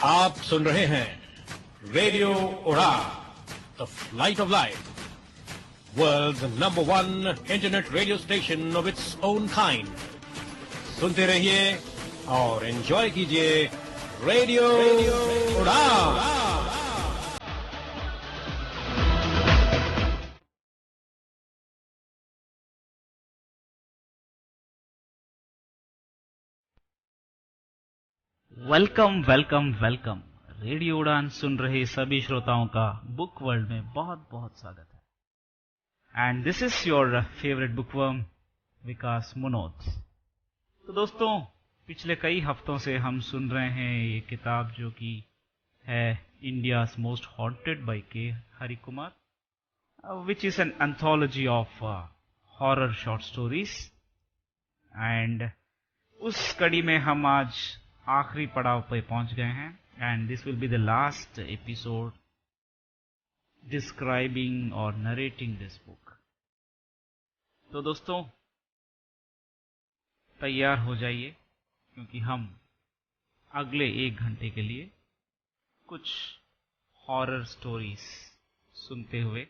आप सुन रहे हैं रेडियो उड़ा the flight of life, world's number 1 internet radio station of its own kind. सुनते रहिए और एंजॉय कीजिए रेडियो उड़ा। Welcome welcome welcome. रेडियो उड़ान सुन रहे सभी श्रोताओं का बुक वर्ल्ड में बहुत बहुत स्वागत है। And this is your favourite bookworm Vikas Munot. तो दोस्तों, पिछले कई हफ्तों से हम सुन रहे हैं ये किताब जो कि है इंडियाज मोस्ट हॉन्टेड बाय के Hari Kumar, which is an anthology of horror short stories. And उस कड़ी में हम आज आखिरी पड़ाव पे पहुंच गए हैं and this will be the last episode describing और नरेटिंग दिस बुक। तो दोस्तों, तैयार हो जाइए क्योंकि हम अगले 1 घंटे के लिए कुछ हॉरर स्टोरीज सुनते हुए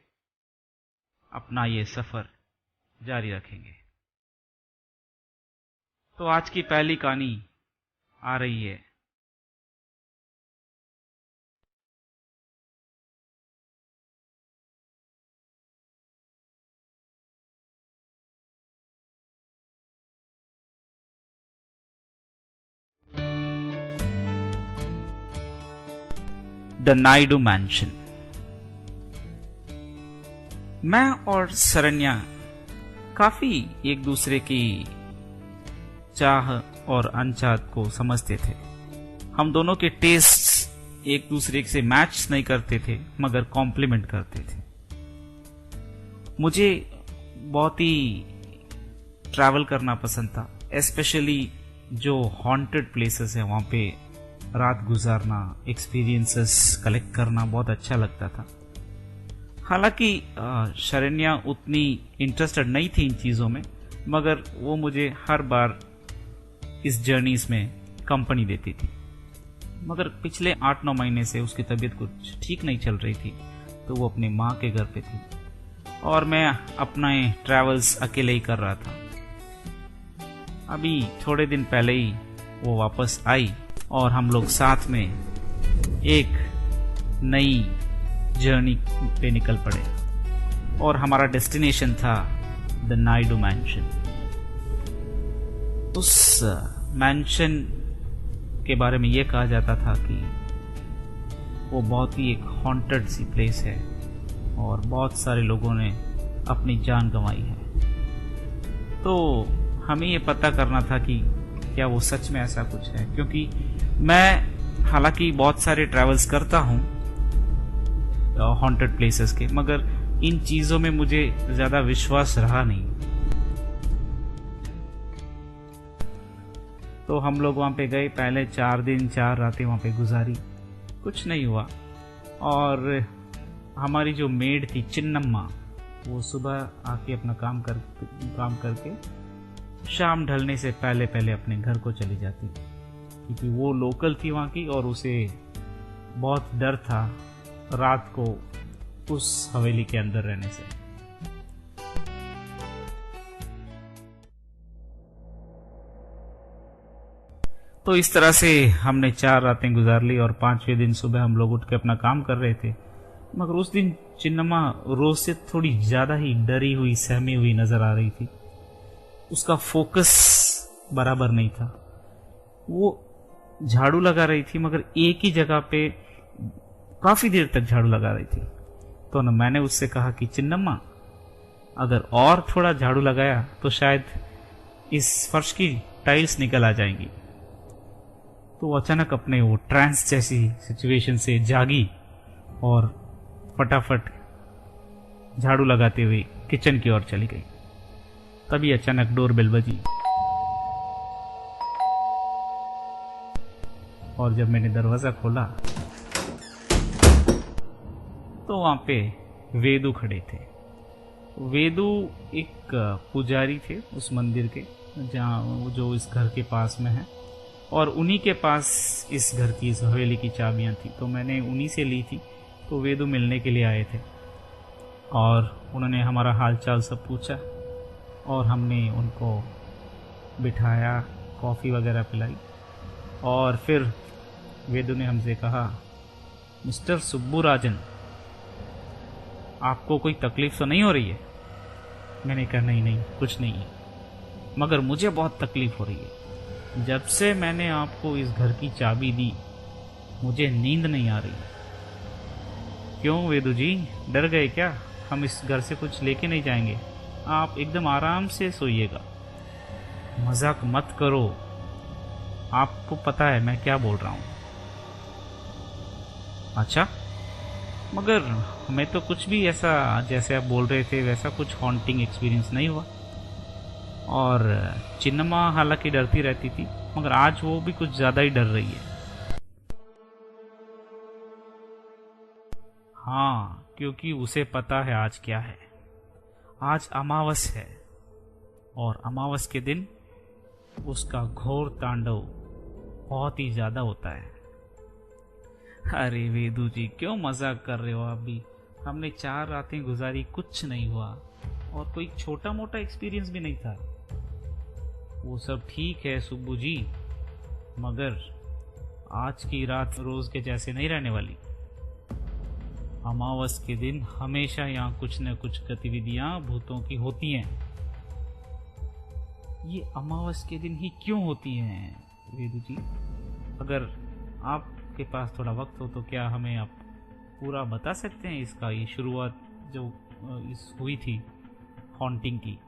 अपना ये सफर जारी रखेंगे। तो आज की पहली कहानी आ रही है द नायडू मैंशन। मैं और शरण्या काफी एक दूसरे की चाह और अनचाह को समझते थे। हम दोनों के टेस्ट एक दूसरे से मैच नहीं करते थे मगर कॉम्प्लीमेंट करते थे। मुझे बहुत ही ट्रैवल करना पसंद था, स्पेशली जो हॉन्टेड प्लेसेस है वहां पे रात गुजारना, एक्सपीरियंसेस कलेक्ट करना बहुत अच्छा लगता था। हालांकि शरण्या उतनी इंटरेस्टेड नहीं थी इन चीज़ों में, मगर वो मुझे हर बार इस जर्नीज में कंपनी देती थी। मगर पिछले 8-9 महीने से उसकी तबीयत कुछ ठीक नहीं चल रही थी, तो वो अपनी माँ के घर पे थी और मैं अपने ट्रैवल्स अकेले ही कर रहा था। अभी थोड़े दिन पहले ही वो वापस आई और हम लोग साथ में एक नई जर्नी पे निकल पड़े और हमारा डेस्टिनेशन था द नायडू मैंशन। उस मैंशन के बारे में यह कहा जाता था कि वो बहुत ही एक हॉन्टेड सी प्लेस है और बहुत सारे लोगों ने अपनी जान गंवाई है। तो हमें ये पता करना था कि क्या वो सच में ऐसा कुछ है, क्योंकि मैं हालांकि बहुत सारे ट्रैवल्स करता हूँ हॉन्टेड प्लेसेस के, मगर इन चीज़ों में मुझे ज़्यादा विश्वास रहा नहीं। तो हम लोग वहाँ पे गए, पहले 4 दिन 4 रातें वहाँ पे गुजारी, कुछ नहीं हुआ। और हमारी जो मेड थी चिन्नम्मा, वो सुबह आके अपना काम करके शाम ढलने से पहले पहले अपने घर को चली जाती, क्योंकि वो लोकल थी वहाँ की और उसे बहुत डर था रात को उस हवेली के अंदर रहने से। तो इस तरह से हमने 4 रातें गुजार ली और 5वें दिन सुबह हम लोग उठ के अपना काम कर रहे थे। मगर उस दिन चिन्नमा रोज से थोड़ी ज्यादा ही डरी हुई, सहमी हुई नजर आ रही थी। उसका फोकस बराबर नहीं था। वो झाड़ू लगा रही थी मगर एक ही जगह पे काफी देर तक झाड़ू लगा रही थी। तो ना मैंने उससे कहा कि चिन्नम्मा, अगर और थोड़ा झाड़ू लगाया तो शायद इस फर्श की टाइल्स निकल आ जाएंगी। तो वो अचानक अपने वो ट्रांस जैसी सिचुएशन से जागी और फटाफट झाड़ू लगाते हुए किचन की ओर चली गई। तभी अचानक डोरबेल बजी और जब मैंने दरवाजा खोला तो वहां पे वेदू खड़े थे। वेदू एक पुजारी थे उस मंदिर के, जहाँ जो इस घर के पास में है। और उन्हीं के पास इस घर की, इस हवेली की चाबियां थी, तो मैंने उन्हीं से ली थी। तो वेदू मिलने के लिए आए थे और उन्होंने हमारा हाल चाल सब पूछा और हमने उनको बिठाया, कॉफ़ी वगैरह पिलाई और फिर वेदू ने हमसे कहा, मिस्टर सुब्बुराजन, आपको कोई तकलीफ तो नहीं हो रही है? मैंने कहा नहीं कुछ नहीं है, मगर मुझे बहुत तकलीफ हो रही है। जब से मैंने आपको इस घर की चाबी दी मुझे नींद नहीं आ रही। क्यों वेदू जी, डर गए क्या? हम इस घर से कुछ लेके नहीं जाएंगे, आप एकदम आराम से सोइएगा। मजाक मत करो, आपको पता है मैं क्या बोल रहा हूँ। अच्छा, मगर मैं तो कुछ भी ऐसा जैसे आप बोल रहे थे वैसा कुछ हॉन्टिंग एक्सपीरियंस नहीं हुआ। और चिन्नमा हालांकि डरती रहती थी, मगर आज वो भी कुछ ज़्यादा ही डर रही है। हाँ, क्योंकि उसे पता है आज क्या है। आज अमावस है और अमावस के दिन उसका घोर तांडव बहुत ही ज़्यादा होता है। अरे वेदू जी, क्यों मजाक कर रहे हो आप भी? हमने 4 रातें गुजारी, कुछ नहीं हुआ और कोई छोटा मोटा एक्सपीरियंस भी नहीं था। वो सब ठीक है सुब्बू जी, मगर आज की रात रोज के जैसे नहीं रहने वाली। अमावस के दिन हमेशा यहाँ कुछ न कुछ गतिविधियां भूतों की होती हैं। ये अमावस के दिन ही क्यों होती हैं वेदू जी? अगर आपके पास थोड़ा वक्त हो तो क्या हमें आप पूरा बता सकते हैं इसका, ये शुरुआत जो इस हुई थी हॉन्टिंग की,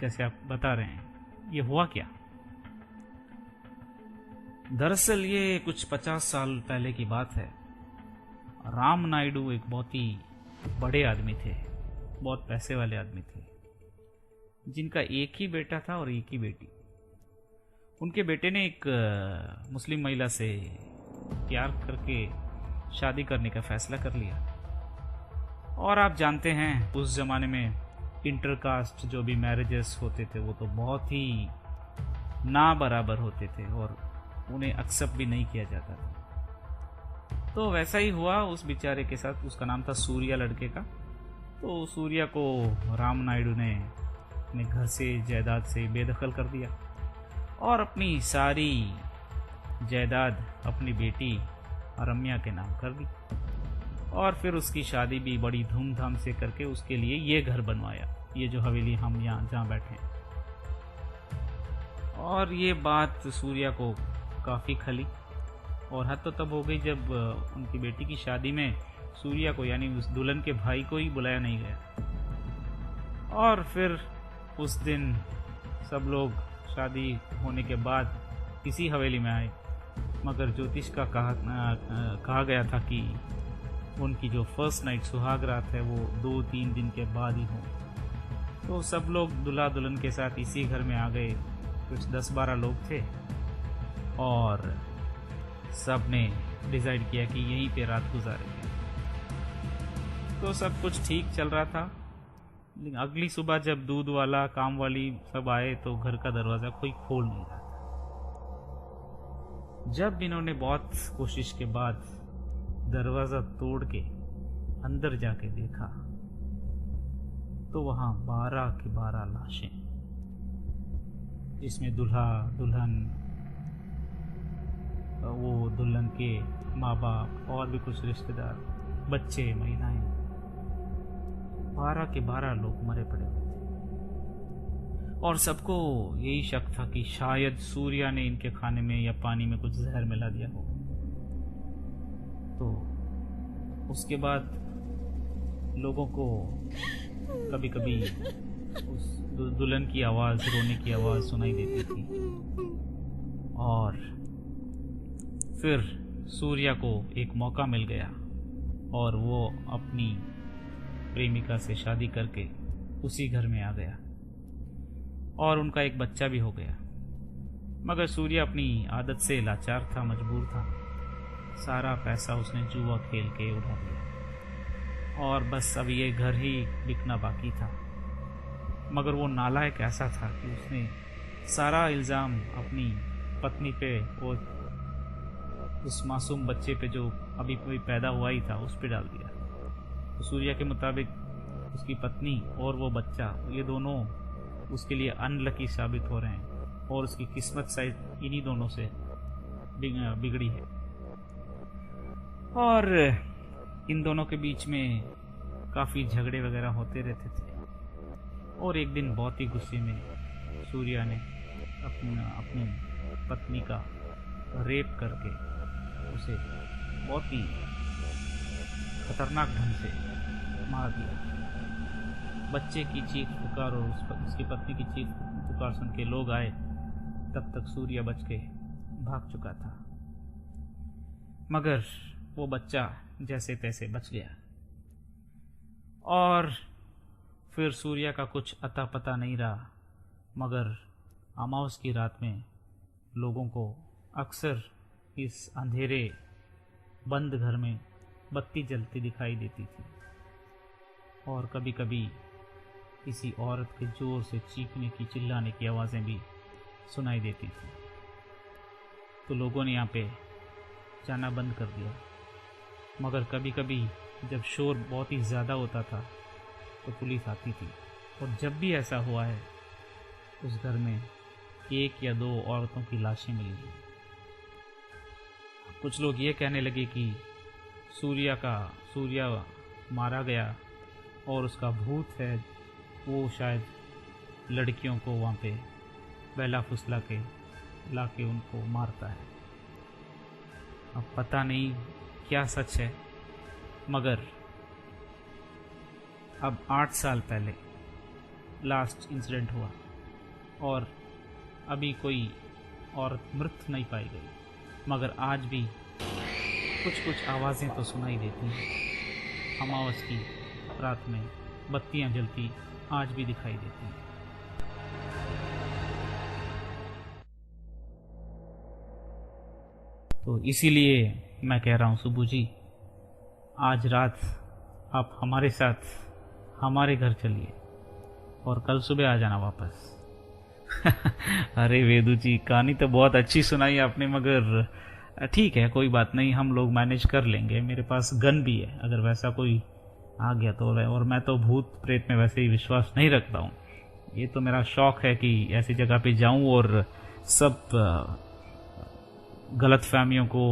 जैसे आप बता रहे हैं, ये हुआ क्या? दरअसल ये कुछ 50 साल पहले की बात है। राम नायडू एक बहुत ही बड़े आदमी थे, बहुत पैसे वाले आदमी थे, जिनका एक ही बेटा था और एक ही बेटी। उनके बेटे ने एक मुस्लिम महिला से प्यार करके शादी करने का फैसला कर लिया। और आप जानते हैं उस जमाने में इंटरकास्ट जो भी मैरिजेस होते थे वो तो बहुत ही ना बराबर होते थे और उन्हें एक्सेप्ट भी नहीं किया जाता था। तो वैसा ही हुआ उस बेचारे के साथ। उसका नाम था सूर्या लड़के का। तो सूर्या को राम नायडू ने अपने घर से, जायदाद से बेदखल कर दिया और अपनी सारी जायदाद अपनी बेटी रम्या के नाम कर दी। और फिर उसकी शादी भी बड़ी धूमधाम से करके उसके लिए ये घर बनवाया, ये जो हवेली हम यहाँ जहाँ बैठे हैं। और ये बात सूर्या को काफ़ी खली और हद तो तब हो गई जब उनकी बेटी की शादी में सूर्या को, यानी उस दुल्हन के भाई को ही बुलाया नहीं गया। और फिर उस दिन सब लोग शादी होने के बाद इसी हवेली में आए, मगर ज्योतिष का कहा गया था कि उनकी जो फर्स्ट नाइट सुहाग रात है वो 2-3 दिन के बाद ही हो। तो सब लोग दूल्हा दुल्हन के साथ इसी घर में आ गए। कुछ 10-12 लोग थे और सब ने डिसाइड किया कि यहीं पे रात गुजारेंगे। तो सब कुछ ठीक चल रहा था, लेकिन अगली सुबह जब दूध वाला, काम वाली सब आए तो घर का दरवाज़ा कोई खोल नहीं रहा था। जब इन्होंने बहुत कोशिश के बाद दरवाज़ा तोड़ के अंदर जाके देखा तो वहाँ 12 की 12 लाशें, जिसमें दूल्हा दुल्हन, वो दुल्हन के माँ बाप और भी कुछ रिश्तेदार, बच्चे, महिलाएं, 12 के 12 लोग मरे पड़े हुए थे। और सबको यही शक था कि शायद सूर्या ने इनके खाने में या पानी में कुछ जहर मिला दिया हो। तो उसके बाद लोगों को कभी कभी उस दुल्हन की आवाज़, रोने की आवाज़ सुनाई देती थी। और फिर सूर्या को एक मौका मिल गया और वो अपनी प्रेमिका से शादी करके उसी घर में आ गया और उनका एक बच्चा भी हो गया। मगर सूर्या अपनी आदत से लाचार था, मजबूर था। सारा पैसा उसने जुआ खेल के उड़ा दिया और बस अब ये घर ही बिकना बाकी था। मगर वो नालायक ऐसा था कि उसने सारा इल्ज़ाम अपनी पत्नी पे, वो उस मासूम बच्चे पे जो अभी कोई पैदा हुआ ही था, उस पे डाल दिया। तो सूर्या के मुताबिक उसकी पत्नी और वो बच्चा, ये दोनों उसके लिए अनलकी साबित हो रहे हैं और उसकी किस्मत शायद इन्हीं दोनों से बिगड़ी है। और इन दोनों के बीच में काफ़ी झगड़े वगैरह होते रहते थे। और एक दिन बहुत ही गुस्से में सूर्या ने अपनी पत्नी का रेप करके उसे बहुत ही खतरनाक ढंग से मार दिया। बच्चे की चीख पुकार और उसकी पत्नी की चीख पुकार सुन के लोग आए, तब तक सूर्या बच के भाग चुका था। मगर वो बच्चा जैसे तैसे बच गया। और फिर सूर्या का कुछ अता पता नहीं रहा, मगर अमावस की रात में लोगों को अक्सर इस अंधेरे बंद घर में बत्ती जलती दिखाई देती थी और कभी कभी किसी औरत के जोर से चीखने की, चिल्लाने की आवाज़ें भी सुनाई देती थी। तो लोगों ने यहाँ पे जाना बंद कर दिया। मगर कभी कभी जब शोर बहुत ही ज़्यादा होता था तो पुलिस आती थी, और जब भी ऐसा हुआ है उस घर में 1 या 2 औरतों की लाशें मिली। कुछ लोग ये कहने लगे कि सूर्या मारा गया और उसका भूत है, वो शायद लड़कियों को वहाँ पे बहला फुसला के लाके उनको मारता है। अब पता नहीं क्या सच है, मगर अब 8 साल पहले लास्ट इंसिडेंट हुआ और अभी कोई औरत मृत नहीं पाई गई, मगर आज भी कुछ आवाज़ें तो सुनाई देती हैं। अमावस की रात में बत्तियां जलती आज भी दिखाई देती हैं। तो इसीलिए मैं कह रहा हूँ सुबू जी, आज रात आप हमारे साथ हमारे घर चलिए और कल सुबह आ जाना वापस। अरे वेदू जी, कहानी तो बहुत अच्छी सुनाई आपने, मगर ठीक है, कोई बात नहीं, हम लोग मैनेज कर लेंगे। मेरे पास गन भी है, अगर वैसा कोई आ गया तो। और मैं तो भूत प्रेत में वैसे ही विश्वास नहीं रखता हूँ। ये तो मेरा शौक है कि ऐसी जगह पे जाऊं और सब गलत फहमियों को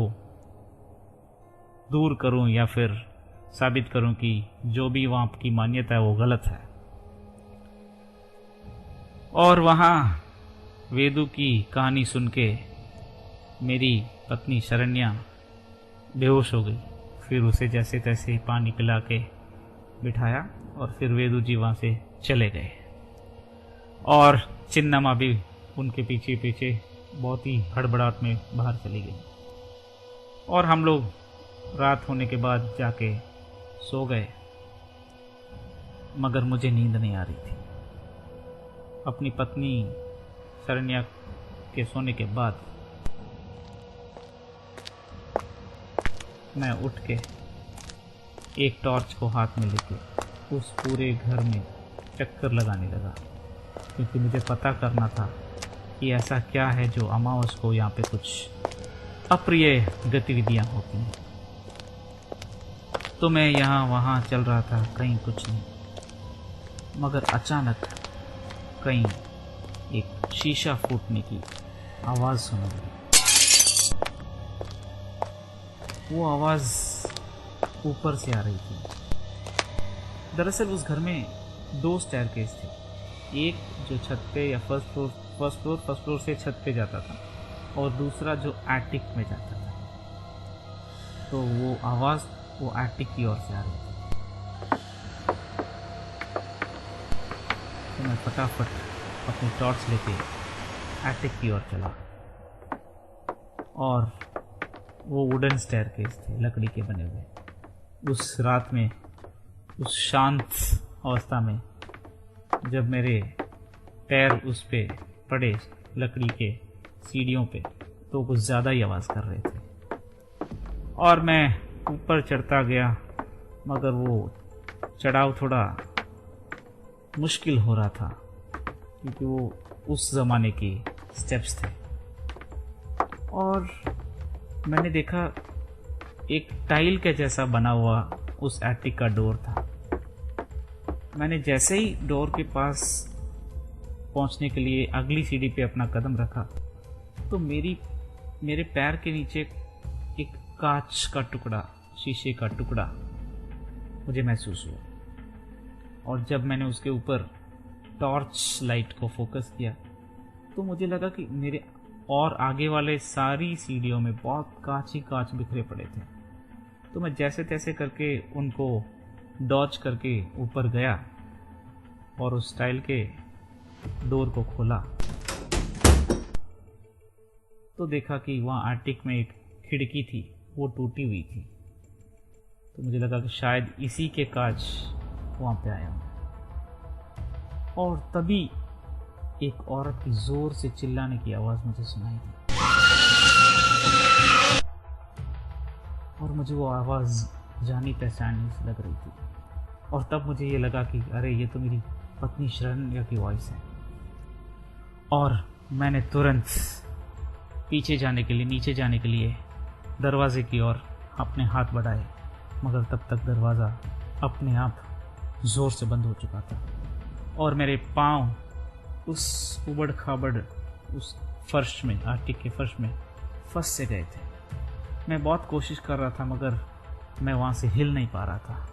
दूर करूं या फिर साबित करूं कि जो भी वहाँ की मान्यता है वो गलत है। और वहाँ वेदू की कहानी सुन के मेरी पत्नी शरण्या बेहोश हो गई। फिर उसे जैसे तैसे पानी पिला के बिठाया और फिर वेदू जी वहाँ से चले गए और चिन्नमा भी उनके पीछे पीछे बहुत ही हड़बड़ाहट में बाहर चली गई। और हम लोग रात होने के बाद जाके सो गए, मगर मुझे नींद नहीं आ रही थी। अपनी पत्नी शरण्या के सोने के बाद मैं उठ के एक टॉर्च को हाथ में लेके उस पूरे घर में चक्कर लगाने लगा, क्योंकि मुझे पता करना था कि ऐसा क्या है जो अमावस को यहाँ पे कुछ अप्रिय गतिविधियाँ होती हैं। तो मैं यहाँ वहाँ चल रहा था, कहीं कुछ नहीं, मगर अचानक कहीं एक शीशा फूटने की आवाज़ सुना दी। वो आवाज़ ऊपर से आ रही थी। दरअसल उस घर में 2 स्टेयरकेस थे, एक जो छत पे या फर्स्ट फ्लोर से छत पे जाता था और दूसरा जो एटिक में जाता था। तो वो आवाज़ वो एटिक की ओर से आ रही थी। तो मैं फटाफट अपनी टॉर्च लेके एटिक की ओर चला और वो वुडन स्टेयरकेस थे, लकड़ी के बने हुए। उस रात में, उस शांत अवस्था में, जब मेरे पैर उस पे पड़े लकड़ी के सीढ़ियों पे, तो कुछ ज़्यादा ही आवाज़ कर रहे थे। और मैं ऊपर चढ़ता गया, मगर वो चढ़ाव थोड़ा मुश्किल हो रहा था, क्योंकि वो उस ज़माने के स्टेप्स थे। और मैंने देखा एक टाइल के जैसा बना हुआ उस एटिक का डोर था। मैंने जैसे ही डोर के पास पहुंचने के लिए अगली सीढ़ी पे अपना कदम रखा तो मेरे पैर के नीचे एक कांच का टुकड़ा, शीशे का टुकड़ा मुझे महसूस हुआ। और जब मैंने उसके ऊपर टॉर्च लाइट को फोकस किया तो मुझे लगा कि मेरे और आगे वाले सारी सीढ़ियों में बहुत कांच ही कांच बिखरे पड़े थे। तो मैं जैसे तैसे करके उनको डॉज करके ऊपर गया और उस टाइल के डोर को खोला तो देखा कि वहाँ एटिक में एक खिड़की थी, वो टूटी हुई थी। तो मुझे लगा कि शायद इसी के कांच वहाँ पे आया हूँ। और तभी एक औरत की जोर से चिल्लाने की आवाज़ मुझे सुनाई दी और मुझे वो आवाज़ जानी पहचानी सी लग रही थी। और तब मुझे ये लगा कि अरे ये तो मेरी पत्नी शरण्या की वॉइस है। और मैंने तुरंत नीचे जाने के लिए दरवाजे की ओर अपने हाथ बढ़ाए, मगर तब तक दरवाज़ा अपने आप ज़ोर से बंद हो चुका था और मेरे पाँव उस उबड़ खाबड़ उस फर्श में, आर्टिक के फर्श में फंस से गए थे। मैं बहुत कोशिश कर रहा था मगर मैं वहाँ से हिल नहीं पा रहा था।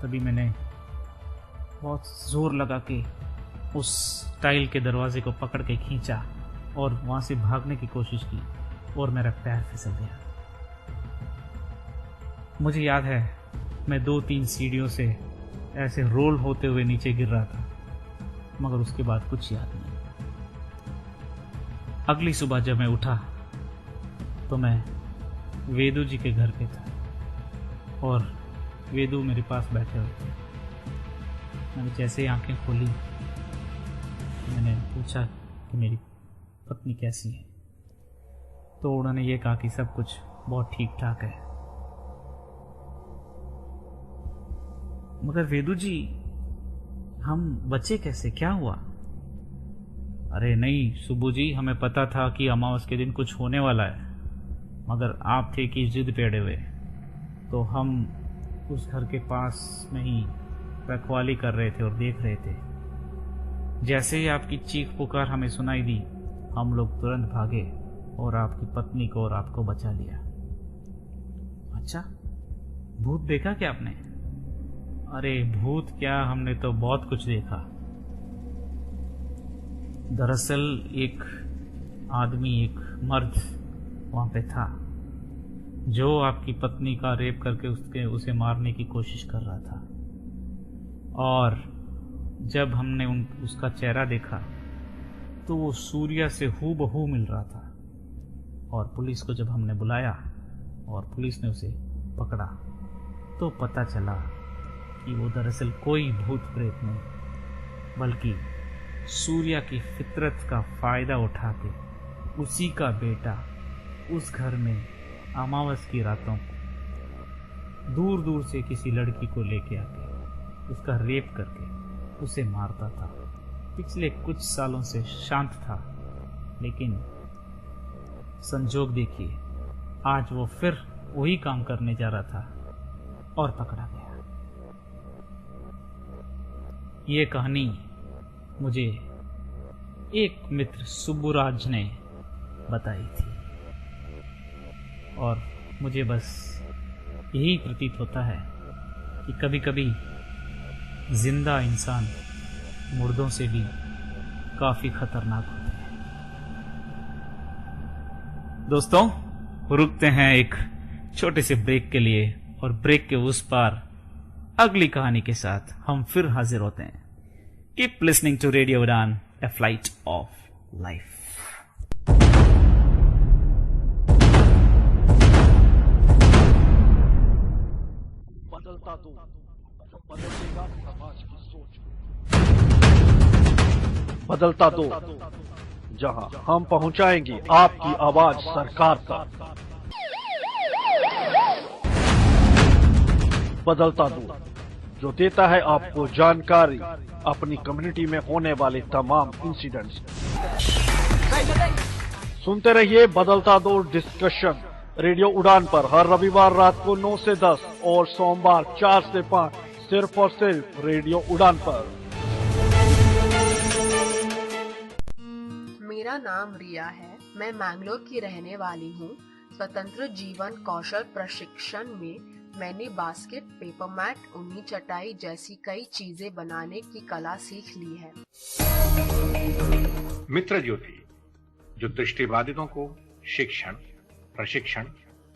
तभी मैंने बहुत ज़ोर लगा के उस टाइल के दरवाजे को पकड़ के खींचा और वहाँ से भागने की कोशिश की और मेरा पैर फिसल गया। मुझे याद है मैं 2-3 सीढ़ियों से ऐसे रोल होते हुए नीचे गिर रहा था, मगर उसके बाद कुछ याद नहीं। अगली सुबह जब मैं उठा तो मैं वेदू जी के घर पे था और वेदू मेरे पास बैठे हुए थे। मैंने जैसे ही आंखें खोली मैंने पूछा कि मेरी पत्नी कैसी है, तो उन्होंने ये कहा कि सब कुछ बहुत ठीक ठाक है। मगर वेदू जी, हम बचे कैसे, क्या हुआ? अरे नहीं सुब्बू जी, हमें पता था कि अमावस के दिन कुछ होने वाला है, मगर आप थे कि जिद पे अड़े हुए, तो हम उस घर के पास में ही रखवाली कर रहे थे और देख रहे थे। जैसे ही आपकी चीख पुकार हमें सुनाई दी, हम लोग तुरंत भागे और आपकी पत्नी को और आपको बचा लिया। अच्छा, भूत देखा क्या आपने? अरे भूत क्या, हमने तो बहुत कुछ देखा। दरअसल एक आदमी, एक मर्द वहां पे था जो आपकी पत्नी का रेप करके उसे मारने की कोशिश कर रहा था। और जब हमने उसका चेहरा देखा तो वो सूर्या से हूबहू मिल रहा था। और पुलिस को जब हमने बुलाया और पुलिस ने उसे पकड़ा तो पता चला कि वो दरअसल कोई भूत प्रेत नहीं, बल्कि सूर्या की फितरत का फायदा उठा के उसी का बेटा उस घर में अमावस की रातों को दूर दूर से किसी लड़की को लेके आके उसका रेप करके उसे मारता था। पिछले कुछ सालों से शांत था, लेकिन संजोग देखिए, आज वो फिर वही काम करने जा रहा था और पकड़ा गया। ये कहानी मुझे एक मित्र सुब्बूराज ने बताई थी और मुझे बस यही प्रतीत होता है कि कभी कभी जिंदा इंसान मुर्दों से भी काफी खतरनाक होते हैं। दोस्तों, रुकते हैं एक छोटे से ब्रेक के लिए और ब्रेक के उस पार अगली कहानी के साथ हम फिर हाजिर होते हैं। कीप लिसनिंग टू रेडियो उड़ान, ए फ्लाइट ऑफ लाइफ। बदलता दो, बदलेगा समाज की सोच को। बदलता दो, जहां हम पहुंचाएंगे आपकी आवाज सरकार तक। बदलता दो, जो देता है आपको जानकारी अपनी कम्युनिटी में होने वाले तमाम इंसिडेंट्स। सुनते रहिए बदलता दौर डिस्कशन रेडियो उड़ान पर हर रविवार रात को 9 से 10 और सोमवार 4 से 5 सिर्फ और सिर्फ रेडियो उड़ान पर। मेरा नाम रिया है। मैं मैंगलोर की रहने वाली हूँ। स्वतंत्र जीवन कौशल प्रशिक्षण में मैंने बास्केट, पेपर मैट, ऊनी चटाई जैसी कई चीजें बनाने की कला सीख ली है। मित्र ज्योति, जो दृष्टिबाधितों को शिक्षण, प्रशिक्षण,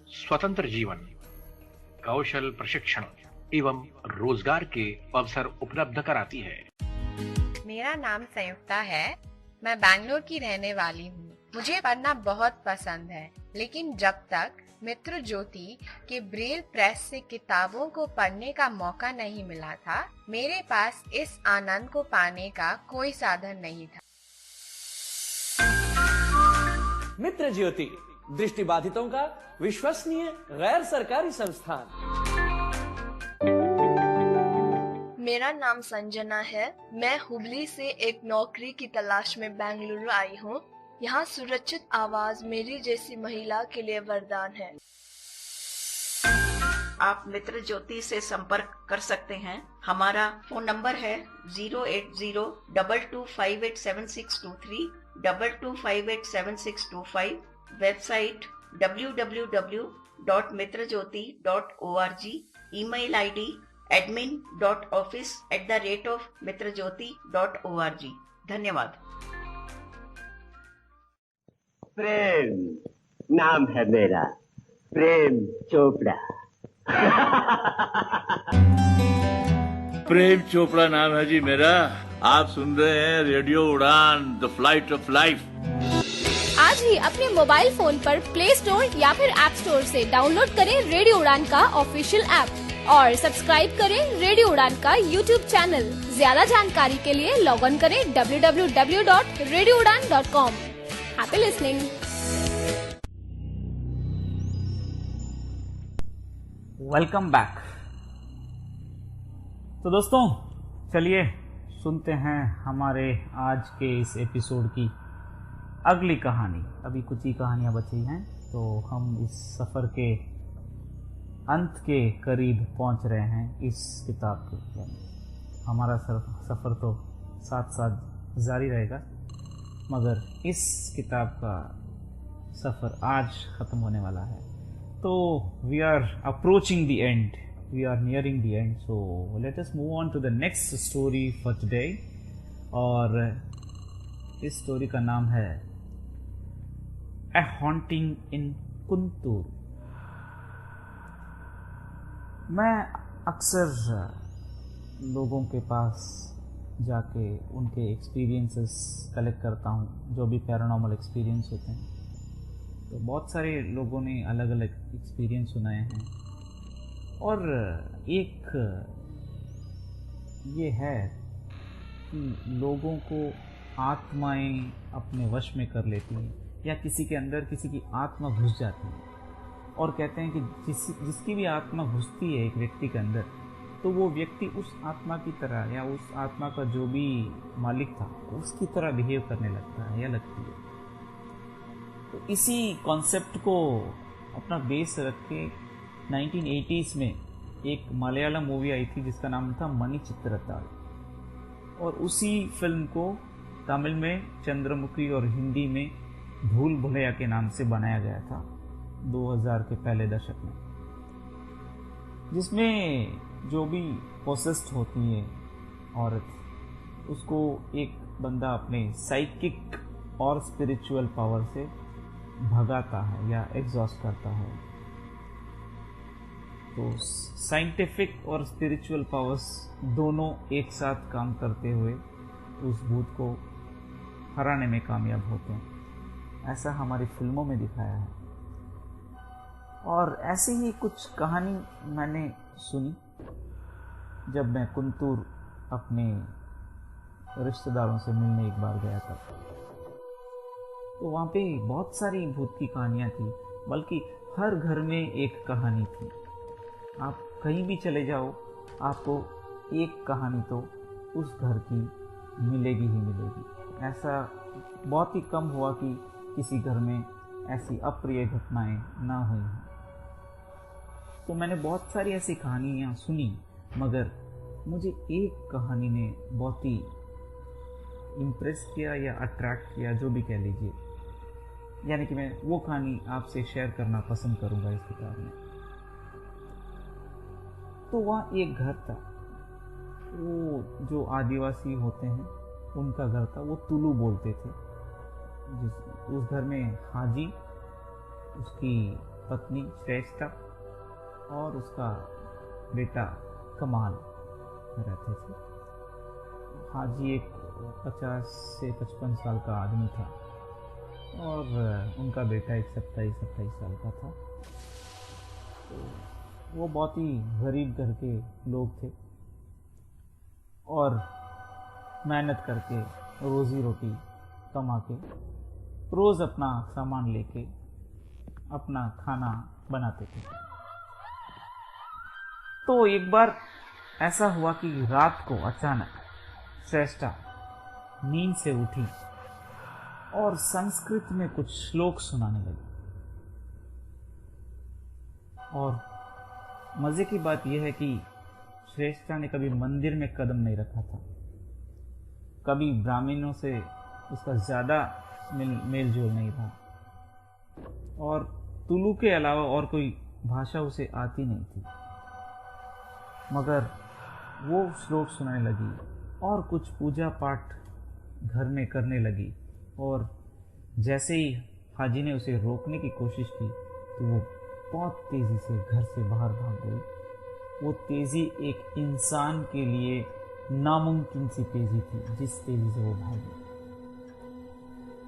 स्वतंत्र जीवन, कौशल प्रशिक्षण एवं रोजगार के अवसर उपलब्ध कराती है। मेरा नाम संयुक्ता है। मैं बैंगलोर की रहने वाली हूँ। मुझे पढ़ना बहुत पसंद है, लेकिन जब तक मित्र ज्योति के ब्रेल प्रेस से किताबों को पढ़ने का मौका नहीं मिला था, मेरे पास इस आनंद को पाने का कोई साधन नहीं था। मित्र ज्योति, दृष्टिबाधितों का विश्वसनीय गैर सरकारी संस्थान। मेरा नाम संजना है। मैं हुबली से एक नौकरी की तलाश में बेंगलुरु आई हूँ। यहाँ सुरक्षित आवाज मेरी जैसी महिला के लिए वरदान है। आप मित्र ज्योति से संपर्क कर सकते हैं। हमारा फोन नंबर है 08022587623, 22587625, website www.mitrajyoti.org, email ID admin.office@mitrajyoti.org। धन्यवाद। प्रेम नाम है मेरा, प्रेम चोपड़ा। प्रेम चोपड़ा नाम है जी मेरा। आप सुन रहे हैं रेडियो उड़ान, द फ्लाइट ऑफ लाइफ। आज ही अपने मोबाइल फोन पर प्ले स्टोर या फिर ऐप स्टोर से डाउनलोड करें रेडियो उड़ान का ऑफिशियल ऐप और सब्सक्राइब करें रेडियो उड़ान का यूट्यूब चैनल। ज्यादा जानकारी के लिए लॉग ऑन करें www.radioudan.com। Happy listening. Welcome back. तो दोस्तों, चलिए सुनते हैं हमारे आज के इस एपिसोड की अगली कहानी। अभी कुछ ही कहानियां बची हैं, तो हम इस सफ़र के अंत के करीब पहुंच रहे हैं इस किताब के। हमारा सफ़र तो साथ साथ जारी रहेगा, मगर इस किताब का सफ़र आज ख़त्म होने वाला है। तो we are approaching the end, we are nearing the end, so let us move on to the next story for today. और इस स्टोरी का नाम है ए हॉन्टिंग इन कुंतूर। मैं अक्सर लोगों के पास जाके उनके एक्सपीरियंसेस कलेक्ट करता हूँ, जो भी पैरानॉर्मल एक्सपीरियंस होते हैं। तो बहुत सारे लोगों ने अलग अलग एक्सपीरियंस सुनाए हैं, और एक ये है कि लोगों को आत्माएं अपने वश में कर लेती हैं, या किसी के अंदर किसी की आत्मा घुस जाती है, और कहते हैं कि जिसकी भी आत्मा घुसती है एक व्यक्ति के अंदर, तो वो व्यक्ति उस आत्मा की तरह या उस आत्मा का जो भी मालिक था उसकी तरह बिहेव करने लगता है या लगती है। तो इसी कॉन्सेप्ट को अपना बेस रख के 1980s में एक मलयालम मूवी आई थी जिसका नाम था मणिचित्रताल, और उसी फिल्म को तमिल में चंद्रमुखी और हिंदी में भूल भुलैया के नाम से बनाया गया था 2000 के पहले दशक में, जिसमें जो भी पोसेस्ड होती है औरत, उसको एक बंदा अपने साइकिक और स्पिरिचुअल पावर से भगाता है या एग्जॉस्ट करता है। तो साइंटिफिक और स्पिरिचुअल पावर्स दोनों एक साथ काम करते हुए उस भूत को हराने में कामयाब होते हैं। ऐसा हमारी फिल्मों में दिखाया है, और ऐसी ही कुछ कहानी मैंने सुनी जब मैं कुंतूर अपने रिश्तेदारों से मिलने एक बार गया था। तो वहाँ पे बहुत सारी भूत की कहानियाँ थी, बल्कि हर घर में एक कहानी थी। आप कहीं भी चले जाओ, आपको एक कहानी तो उस घर की मिलेगी ही मिलेगी। ऐसा बहुत ही कम हुआ कि किसी घर में ऐसी अप्रिय घटनाएं ना हुई हों। तो मैंने बहुत सारी ऐसी कहानियाँ सुनी, मगर मुझे एक कहानी ने बहुत ही इम्प्रेस किया या अट्रैक्ट किया, जो भी कह लीजिए, यानी कि मैं वो कहानी आपसे शेयर करना पसंद करूँगा इस किताब में। तो वहाँ एक घर था, वो जो आदिवासी होते हैं उनका घर था, वो तुलु बोलते थे। उस घर में हाजी, उसकी पत्नी श्रेष्ठा और उसका बेटा कमाल रहते थे। हाजी एक 50 से 55 साल का आदमी था और उनका बेटा एक 27-28 साल का था। तो वो बहुत ही गरीब घर के लोग थे और मेहनत करके रोजी रोटी कमा के रोज़ अपना सामान लेके अपना खाना बनाते थे। तो एक बार ऐसा हुआ कि रात को अचानक श्रेष्ठा नींद से उठी और संस्कृत में कुछ श्लोक सुनाने लगी। और मजे की बात यह है कि श्रेष्ठा ने कभी मंदिर में कदम नहीं रखा था, कभी ब्राह्मणों से उसका ज़्यादा मेल जोल नहीं था और तुलु के अलावा और कोई भाषा उसे आती नहीं थी। मगर वो श्लोक सुनाने लगी और कुछ पूजा पाठ घर में करने लगी। और जैसे ही हाजी ने उसे रोकने की कोशिश की तो वो बहुत तेज़ी से घर से बाहर भाग गई। वो तेज़ी एक इंसान के लिए नामुमकिन सी तेज़ी थी, जिस तेज़ी से वो भागी।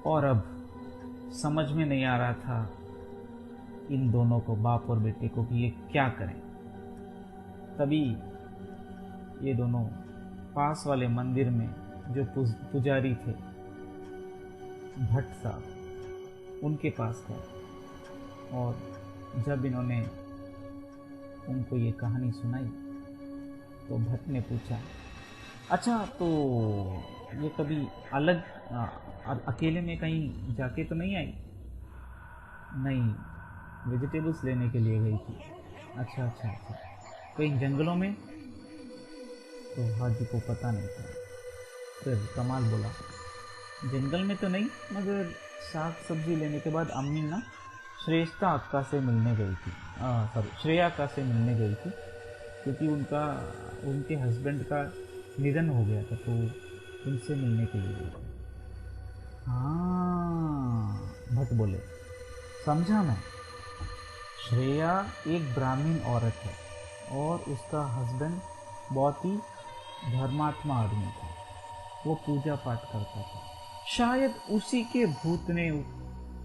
और अब समझ में नहीं आ रहा था इन दोनों को, बाप और बेटे को, कि ये क्या करें। तभी ये दोनों पास वाले मंदिर में जो पुजारी थे, भट्ट साहब, उनके पास गए। और जब इन्होंने उनको ये कहानी सुनाई तो भट्ट ने पूछा, अच्छा तो ये कभी अलग अकेले में कहीं जाके तो नहीं आई? नहीं, वेजिटेबल्स लेने के लिए गई थी। अच्छा, कहीं जंगलों में? तो हाजी को पता नहीं था। फिर कमाल बोला, जंगल में तो नहीं, मगर साग सब्जी लेने के बाद अम्मी ना श्रेष्ठा अक्का से मिलने गई थी, श्रेया अक्का से मिलने गई थी, क्योंकि उनके हस्बैंड का निधन हो गया था, तो उनसे मिलने के लिए गई थी। हाँ, भट्ट बोले, समझा मैं। श्रेया एक ब्राह्मण औरत है और उसका हस्बैंड बहुत ही धर्मात्मा आदमी था, वो पूजा पाठ करता था। शायद उसी के भूत ने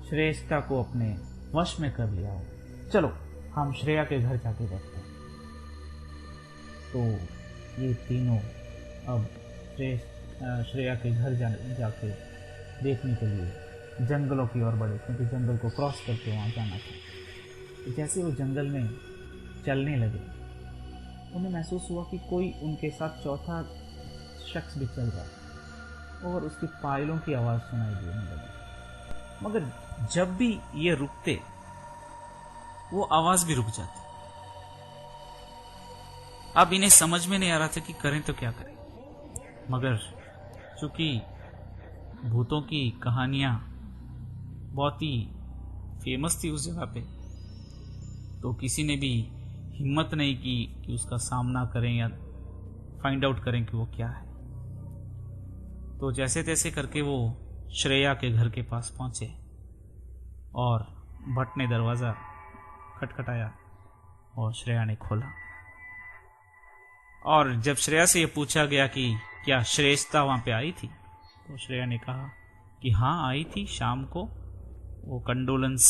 श्रेष्ठा को अपने वश में कर लिया हो। चलो हम श्रेया के घर जाके देखते हैं। तो ये तीनों अब श्रेया के घर जाके देखने के लिए जंगलों की ओर बढ़े, क्योंकि जंगल को क्रॉस करके वहाँ जाना था। जैसे वो जंगल में चलने लगे, उन्हें महसूस हुआ कि कोई उनके साथ चौथा शख्स भी चल रहा है और उसकी पायलों की आवाज़ सुनाई देने लगी। मगर जब भी ये रुकते, वो आवाज़ भी रुक जाती। अब इन्हें समझ में नहीं आ रहा था कि करें तो क्या करें। मगर चूंकि भूतों की कहानियाँ बहुत ही फेमस थी उस जगह पे, तो किसी ने भी हिम्मत नहीं की कि उसका सामना करें या फाइंड आउट करें कि वो क्या है। तो जैसे तैसे करके वो श्रेया के घर के पास पहुंचे और भट्ट ने दरवाज़ा खटखटाया और श्रेया ने खोला। और जब श्रेया से ये पूछा गया कि क्या श्रेष्ठा वहाँ पे आई थी, तो श्रेया ने कहा कि हाँ आई थी शाम को, वो कंडोलेंस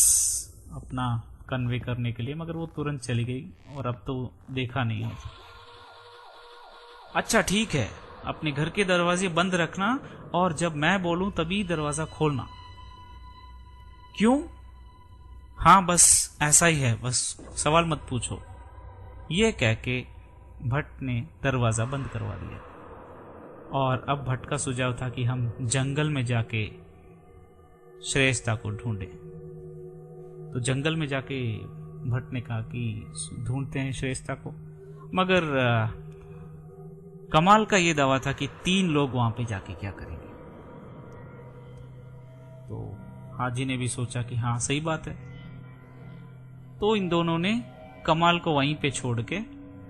अपना कन्वे करने के लिए, मगर वो तुरंत चली गई और अब तो देखा नहीं है। अच्छा ठीक है, अपने घर के दरवाजे बंद रखना और जब मैं बोलूं तभी दरवाजा खोलना। क्यों? हाँ बस ऐसा ही है, बस सवाल मत पूछो। ये कह के भट्ट ने दरवाजा बंद करवा दिया। और अब भट्ट का सुझाव था कि हम जंगल में जाके श्रेष्ठता को ढूंढे। तो जंगल में जाके भट्ट ने कहा कि ढूंढते हैं श्रेष्ठता को, मगर कमाल का यह दावा था कि 3 लोग वहां पे जाके क्या करेंगे। तो हाजी ने भी सोचा कि हाँ सही बात है। तो इन दोनों ने कमाल को वहीं पे छोड़ के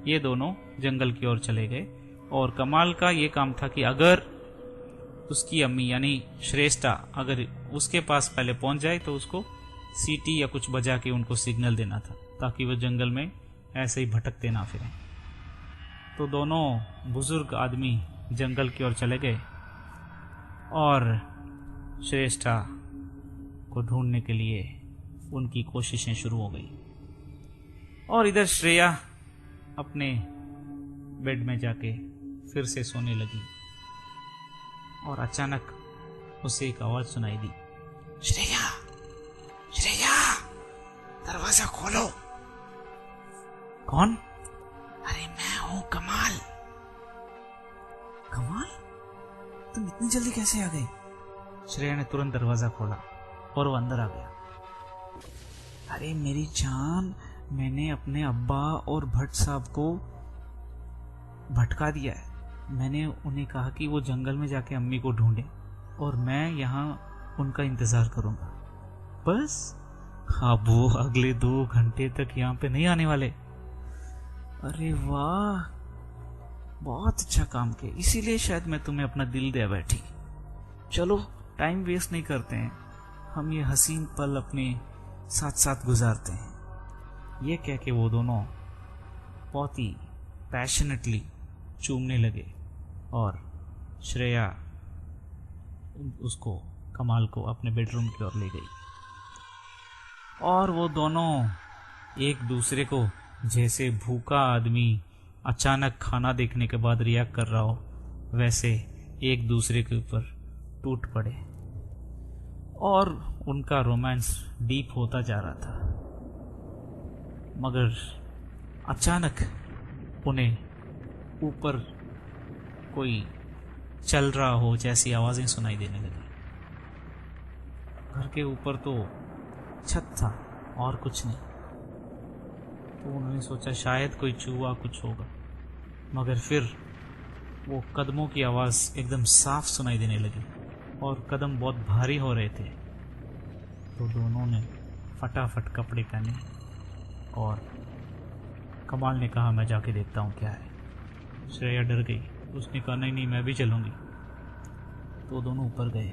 ये दोनों जंगल की ओर चले गए। और कमाल का ये काम था कि अगर उसकी अम्मी यानी श्रेष्ठा अगर उसके पास पहले पहुंच जाए तो उसको सीटी या कुछ बजा के उनको सिग्नल देना था, ताकि वो जंगल में ऐसे ही भटकते ना फिरें। तो दोनों बुजुर्ग आदमी जंगल की ओर चले गए और श्रेष्ठा को ढूंढने के लिए उनकी कोशिशें शुरू हो गई। और इधर श्रेया अपने बेड में जाके फिर से सोने लगी और अचानक उसे एक आवाज सुनाई दी, श्रेया, श्रेया, दरवाजा खोलो। कौन? अरे मैं हूं कमाल। कमाल, तुम इतनी जल्दी कैसे आ गई? श्रेया ने तुरंत दरवाजा खोला और वो अंदर आ गया। अरे मेरी जान, मैंने अपने अब्बा और भट्ट साहब को भटका दिया है। मैंने उन्हें कहा कि वो जंगल में जाके अम्मी को ढूंढे और मैं यहाँ उनका इंतजार करूंगा। बस अब वो अगले 2 घंटे तक यहाँ पे नहीं आने वाले। अरे वाह, बहुत अच्छा काम किया, इसीलिए शायद मैं तुम्हें अपना दिल दे बैठी। चलो टाइम वेस्ट नहीं करते हैं, हम ये हसीन पल अपने साथ साथ गुजारते हैं। ये कह के वो दोनों बहुत ही पैशनेटली चूमने लगे और श्रेया उसको, कमाल को अपने बेडरूम की ओर ले गई। और वो दोनों एक दूसरे को जैसे भूखा आदमी अचानक खाना देखने के बाद रिएक्ट कर रहा हो, वैसे एक दूसरे के ऊपर टूट पड़े और उनका रोमांस डीप होता जा रहा था। मगर अचानक उन्हें ऊपर कोई चल रहा हो जैसी आवाजें सुनाई देने लगी। घर के ऊपर तो छत था और कुछ नहीं। तो उन्होंने सोचा शायद कोई चूहा कुछ होगा, मगर फिर वो कदमों की आवाज एकदम साफ सुनाई देने लगी और कदम बहुत भारी हो रहे थे। तो दोनों ने फटाफट कपड़े पहने और कमाल ने कहा मैं जाके देखता हूँ क्या है। श्रेया डर गई, उसने कहा नहीं नहीं मैं भी चलूंगी। तो दोनों ऊपर गए,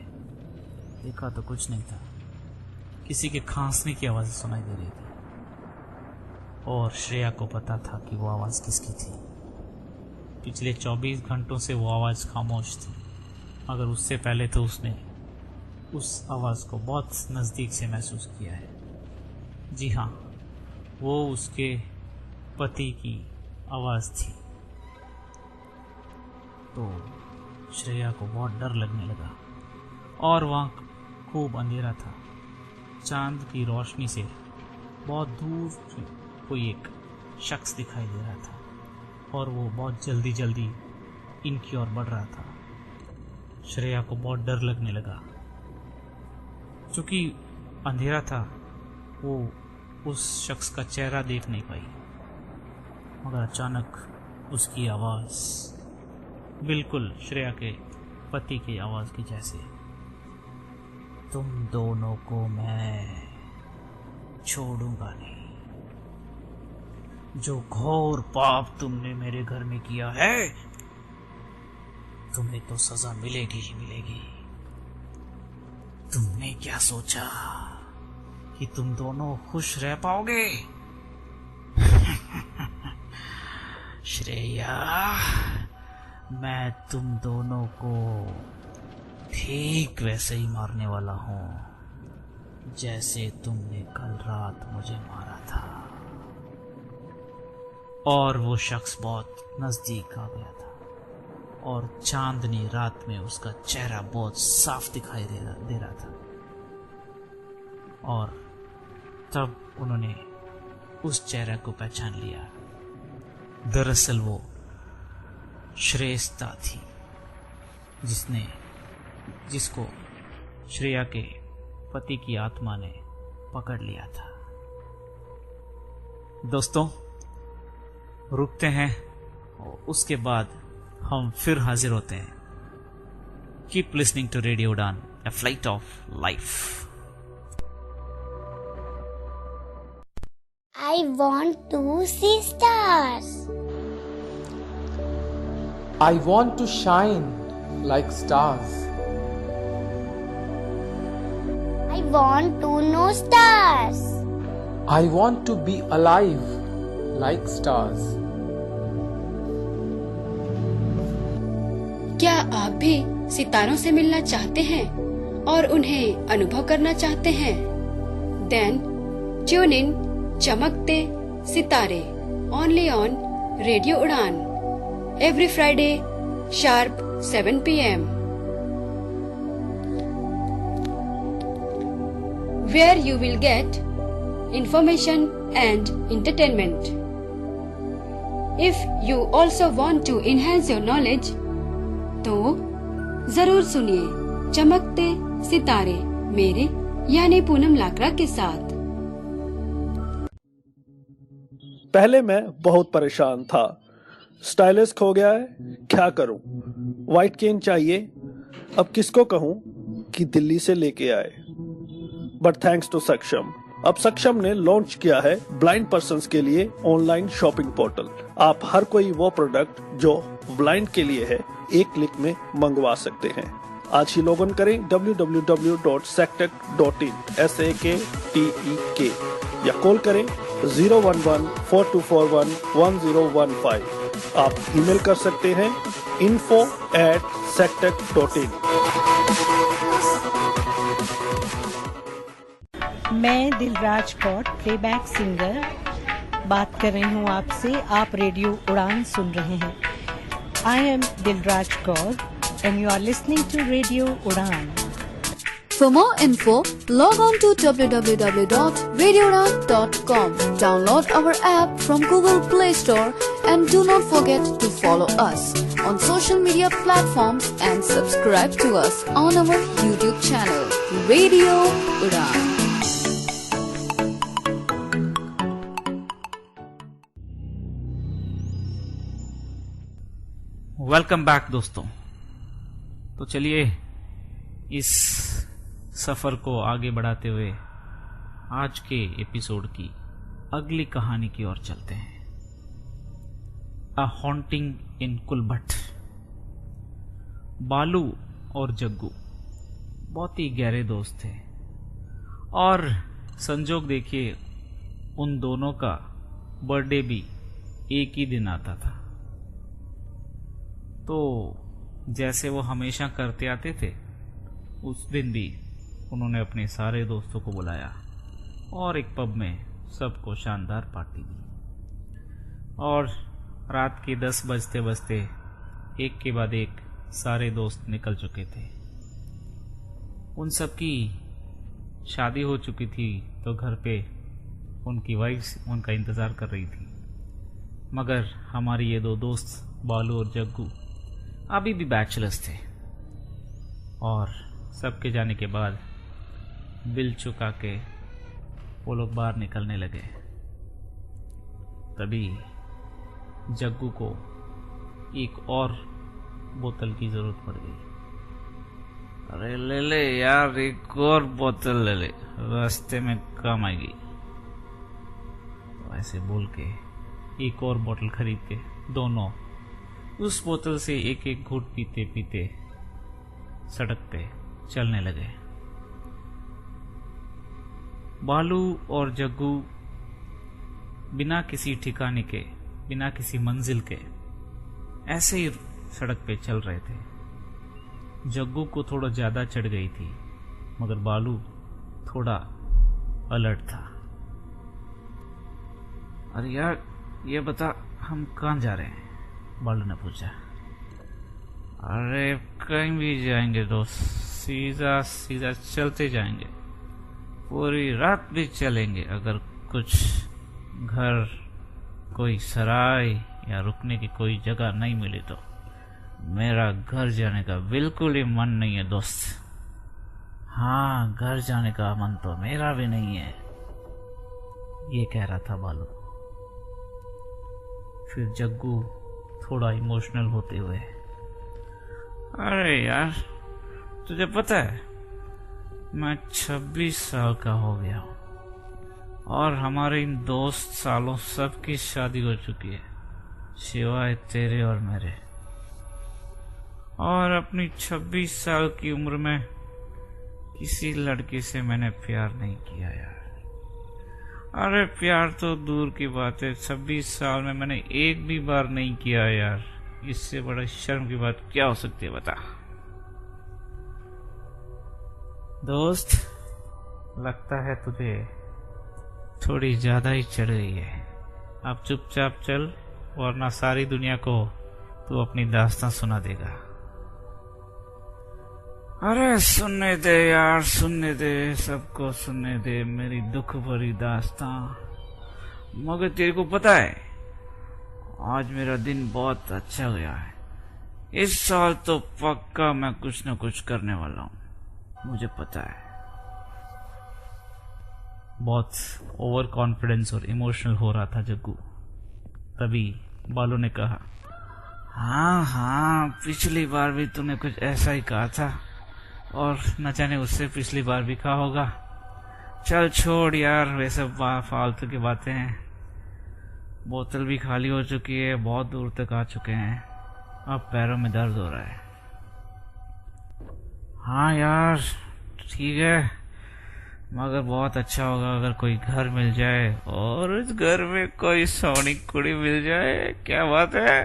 देखा तो कुछ नहीं था, किसी के खांसने की आवाज़ सुनाई दे रही थी और श्रेया को पता था कि वो आवाज़ किसकी थी। पिछले 24 घंटों से वो आवाज़ खामोश थी, मगर उससे पहले तो उसने उस आवाज़ को बहुत नज़दीक से महसूस किया है। जी हाँ, वो उसके पति की आवाज़ थी। तो श्रेया को बहुत डर लगने लगा और वहाँ खूब अंधेरा था। चांद की रोशनी से बहुत दूर कोई एक शख्स दिखाई दे रहा था और वो बहुत जल्दी जल्दी इनकी ओर बढ़ रहा था। श्रेया को बहुत डर लगने लगा। चूंकि अंधेरा था, वो उस शख्स का चेहरा देख नहीं पाई, मगर अचानक उसकी आवाज़ बिल्कुल श्रेया के पति की आवाज़ की जैसे, तुम दोनों को मैं छोड़ूंगा नहीं। जो घोर पाप तुमने मेरे घर में किया है, तुम्हें तो सजा मिलेगी ही मिलेगी। तुमने क्या सोचा कि तुम दोनों खुश रह पाओगे? श्रेया, मैं तुम दोनों को ठीक वैसे ही मारने वाला हूं जैसे तुमने कल रात मुझे मारा था। और वो शख्स बहुत नजदीक आ गया था और चांदनी रात में उसका चेहरा बहुत साफ दिखाई दे रहा था। और तब उन्होंने उस चेहरे को पहचान लिया। दरअसल वो श्रेष्ठता थी, जिसको श्रेया के पति की आत्मा ने पकड़ लिया था। दोस्तों, रुकते हैं और उसके बाद हम फिर हाजिर होते हैं। कीप लिसनिंग टू रेडियो उड़ान, a flight of life. I want to see stars. I want to shine like stars. I want to know stars. I want to be alive like stars. क्या आप भी सितारों से मिलना चाहते हैं और उन्हें अनुभव करना चाहते हैं? देन ट्यून इन चमकते सितारे ओनली ऑन रेडियो उड़ान every Friday sharp 7 PM, where you will get information and entertainment. If you also want to enhance your knowledge, तो जरूर सुनिए चमकते सितारे मेरे यानी पूनम लाकड़ा के साथ। पहले मैं बहुत परेशान था। स्टाइलिश खो गया है, क्या करूं? व्हाइट केन चाहिए, अब किसको कहूं कि दिल्ली से लेके आए। बट थैंक्स टू सक्षम, अब सक्षम ने लॉन्च किया है ब्लाइंड पर्सन्स के लिए ऑनलाइन शॉपिंग पोर्टल। आप हर कोई वो प्रोडक्ट जो ब्लाइंड के लिए है एक क्लिक में मंगवा सकते हैं। आज ही लॉग इन करें www.sectec.in SAKTEK या कॉल करें 011-4241-1015। आप ईमेल कर सकते हैं info@sectec.in। मैं दिलराज कौर प्लेबैक सिंगर बात कर रही हूँ आपसे। आप रेडियो उड़ान सुन रहे हैं। I am Dilraj Kaur and you are listening to Radio Udan. For more info, log on to www.radioudan.com. Download our app from Google Play Store and do not forget to follow us on social media platforms and subscribe to us on our YouTube channel, Radio Udan. Welcome back दोस्तों। तो चलिए इस सफर को आगे बढ़ाते हुए आज के एपिसोड की अगली कहानी की ओर चलते हैं। अ हॉन्टिंग इन कुलभट। बालू और जग्गू बहुत ही गहरे दोस्त थे और संजोग देखिए उन दोनों का बर्थडे भी एक ही दिन आता था। तो जैसे वो हमेशा करते आते थे, उस दिन भी उन्होंने अपने सारे दोस्तों को बुलाया और एक पब में सबको शानदार पार्टी दी। और रात के 10 बजते बजते एक के बाद एक सारे दोस्त निकल चुके थे। उन सब की शादी हो चुकी थी, तो घर पे उनकी वाइफ उनका इंतज़ार कर रही थी। मगर हमारे ये दो दोस्त बालू और जग्गू अभी भी बैचलर्स थे और सबके जाने के बाद बिल चुका के वो लोग बाहर निकलने लगे। तभी जग्गू को एक और बोतल की जरूरत पड़ गई। अरे ले ले यार, एक और बोतल ले ले, रास्ते में काम आएगी। ऐसे बोल के एक और बोतल खरीद के दोनों उस बोतल से एक एक घूंट पीते पीते सड़क पे चलने लगे। बालू और जग्गू बिना किसी ठिकाने के, बिना किसी मंजिल के ऐसे ही सड़क पे चल रहे थे। जग्गू को थोड़ा ज्यादा चढ़ गई थी, मगर बालू थोड़ा अलर्ट था। अरे यार ये बता, हम कहाँ जा रहे हैं? बालू ने पूछा। अरे कहीं भी जाएंगे दोस्त, सीधा सीधा चलते जाएंगे, पूरी रात भी चलेंगे। अगर कुछ घर, कोई सराय या रुकने की कोई जगह नहीं मिली तो मेरा घर जाने का बिल्कुल ही मन नहीं है दोस्त। हाँ, घर जाने का मन तो मेरा भी नहीं है, ये कह रहा था बालू। फिर जग्गू थोड़ा इमोशनल होते हुए, अरे यार, तुझे पता है मैं 26 साल का हो गया हूँ और हमारे इन दोस्त सालों सबकी शादी हो चुकी है सिवाय तेरे और मेरे। और अपनी 26 साल की उम्र में किसी लड़की से मैंने प्यार नहीं किया यार। अरे प्यार तो दूर की बात है, 26 साल में मैंने एक भी बार नहीं किया यार। इससे बड़ा शर्म की बात क्या हो सकती है बता। दोस्त, लगता है तुझे थोड़ी ज्यादा ही चढ़ गई है। अब चुपचाप चल, वरना सारी दुनिया को तू अपनी दास्तां सुना देगा। अरे सुनने दे यार, सुनने दे, सबको सुनने दे मेरी दुख भरी दास्तां। मगर तेरे को पता है आज मेरा दिन बहुत अच्छा गया है। इस साल तो पक्का मैं कुछ न कुछ करने वाला हूँ, मुझे पता है। बहुत ओवर कॉन्फिडेंस और इमोशनल हो रहा था जग्गू। तभी बालू ने कहा, हाँ हाँ, पिछली बार भी तूने कुछ ऐसा ही कहा था और न जाने उससे पिछली बार भी कहा होगा। चल छोड़ यार, वे सब फालतू की बातें हैं। बोतल भी खाली हो चुकी है, बहुत दूर तक आ चुके हैं, अब पैरों में दर्द हो रहा है। हाँ यार ठीक है, मगर बहुत अच्छा होगा अगर कोई घर मिल जाए और उस घर में कोई सोनी कुड़ी मिल जाए। क्या बात है।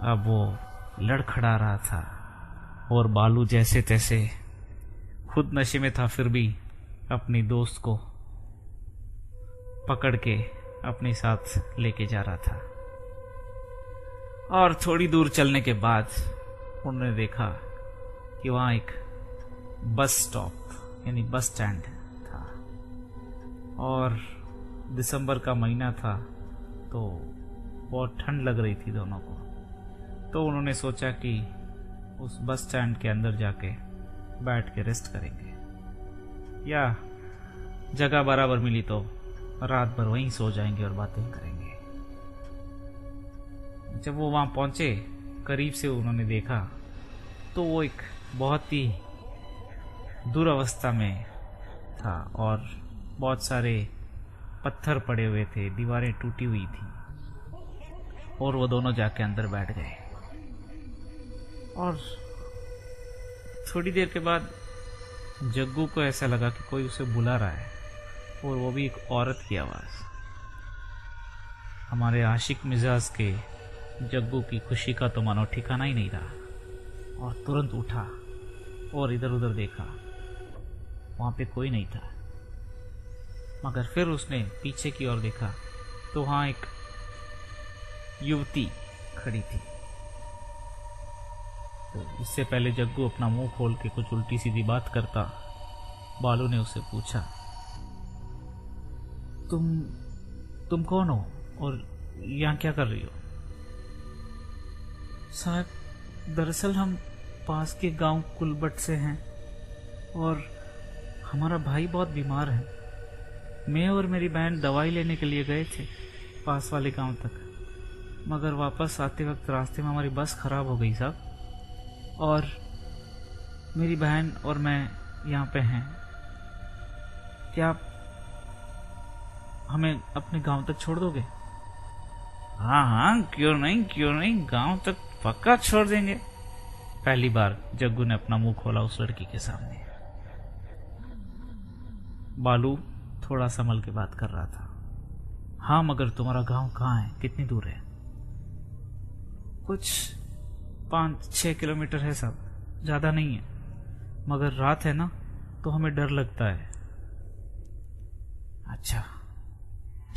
अब वो लड़खड़ा रहा था और बालू जैसे तैसे खुद नशे में था, फिर भी अपनी दोस्त को पकड़ के अपने साथ लेके जा रहा था। और थोड़ी दूर चलने के बाद उन्होंने देखा कि वहां एक बस स्टॉप यानी बस स्टैंड था और दिसंबर का महीना था तो बहुत ठंड लग रही थी दोनों को। तो उन्होंने सोचा कि उस बस स्टैंड के अंदर जाके बैठ के रेस्ट करेंगे, या जगह बराबर मिली तो रात भर वहीं सो जाएंगे और बातें करेंगे। जब वो वहां पहुंचे, करीब से उन्होंने देखा तो वो एक बहुत ही दुरावस्था में था और बहुत सारे पत्थर पड़े हुए थे, दीवारें टूटी हुई थी। और वो दोनों जाके अंदर बैठ गए और थोड़ी देर के बाद जग्गू को ऐसा लगा कि कोई उसे बुला रहा है, और वो भी एक औरत की आवाज। हमारे आशिक मिजाज के जग्गू की खुशी का तो मानो ठिकाना ही नहीं रहा और तुरंत उठा और इधर उधर देखा, वहां पे कोई नहीं था। मगर फिर उसने पीछे की ओर देखा तो वहां एक युवती खड़ी थी। तो इससे पहले जग्गू अपना मुंह खोल के कुछ उल्टी सीधी बात करता, बालू ने उससे पूछा, तुम कौन हो और यहाँ क्या कर रही हो? साहब, दरअसल हम पास के गांव कुलबट से हैं और हमारा भाई बहुत बीमार है। मैं और मेरी बहन दवाई लेने के लिए गए थे पास वाले गांव तक, मगर वापस आते वक्त रास्ते में हमारी बस खराब हो गई साहब, और मेरी बहन और मैं यहाँ पे हैं। क्या आप हमें अपने गांव तक छोड़ दोगे? हाँ हाँ, क्यों नहीं, गांव तक पक्का छोड़ देंगे। पहली बार जग्गू ने अपना मुंह खोला उस लड़की के सामने। बालू थोड़ा संभल के बात कर रहा था। हाँ, मगर तुम्हारा गांव कहाँ है, कितनी दूर है? कुछ 5-6 किलोमीटर है साहब, ज्यादा नहीं है, मगर रात है ना तो हमें डर लगता है। अच्छा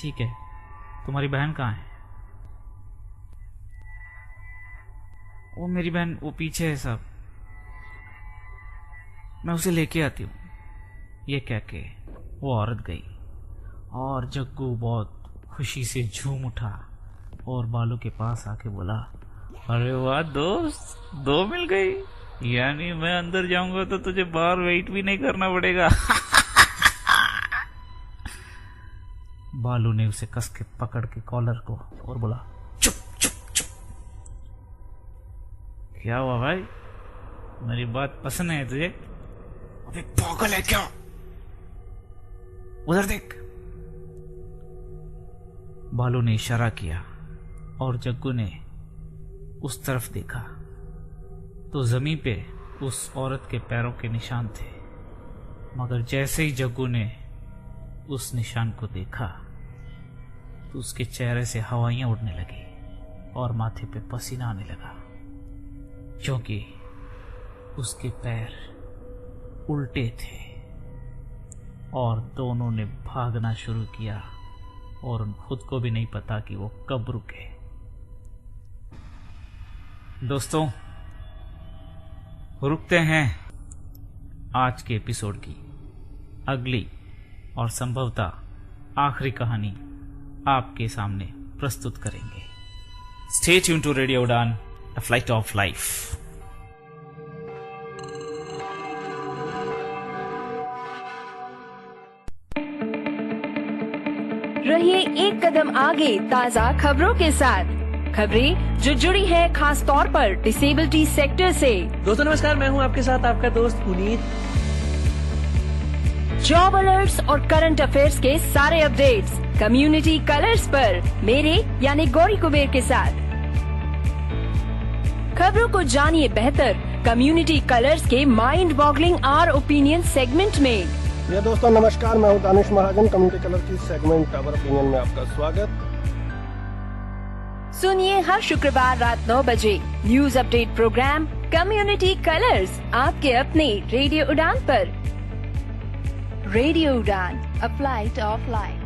ठीक है, तुम्हारी बहन कहाँ है? वो मेरी बहन वो पीछे है साहब, मैं उसे लेके आती हूँ। ये कह के वो औरत गई और जग्गू बहुत खुशी से झूम उठा और बालू के पास आके बोला, अरे वाह दोस्त, 2 मिल गई। यानी मैं अंदर जाऊंगा तो तुझे बाहर वेट भी नहीं करना पड़ेगा। बालू ने उसे कस के पकड़ के कॉलर को और बोला, चुप चुप चुप। क्या हुआ भाई, मेरी बात पसंद है तुझे? अबे पागल है क्या? उधर देख। बालू ने इशारा किया और जग्गू ने उस तरफ देखा तो जमीन पे उस औरत के पैरों के निशान थे। मगर जैसे ही जग्गू ने उस निशान को देखा तो उसके चेहरे से हवाइयां उड़ने लगी और माथे पे पसीना आने लगा, क्योंकि उसके पैर उल्टे थे और दोनों ने भागना शुरू किया और खुद को भी नहीं पता कि वो कब रुके। दोस्तों, रुकते हैं आज के एपिसोड की अगली और संभवतः आखिरी कहानी आपके सामने प्रस्तुत करेंगे। स्टे ट्यून टू रेडियो उड़ान, अ फ्लाइट ऑफ लाइफ। रहिए एक कदम आगे ताजा खबरों के साथ, खबरें जो जुड़ी है खास तौर पर डिसेबिलिटी सेक्टर से। दोस्तों नमस्कार, मैं हूं आपके साथ आपका दोस्त पुनीत। जॉब अलर्ट्स और करंट अफेयर्स के सारे अपडेट्स कम्युनिटी कलर्स पर मेरे यानी गौरी कुबेर के साथ। खबरों को जानिए बेहतर कम्युनिटी कलर्स के mind boggling our opinion segment में। ये दोस्तों नमस्कार, मैं हूं दानिश महाजन। कम्युनिटी कलर की सेगमेंट आवर ओपिनियन में आपका स्वागत। सुनिए हर शुक्रवार रात 9 बजे news update programme community colours आपके अपने रेडियो उड़ान पर। रेडियो उड़ान, अ फ्लाइट ऑफ लाइफ।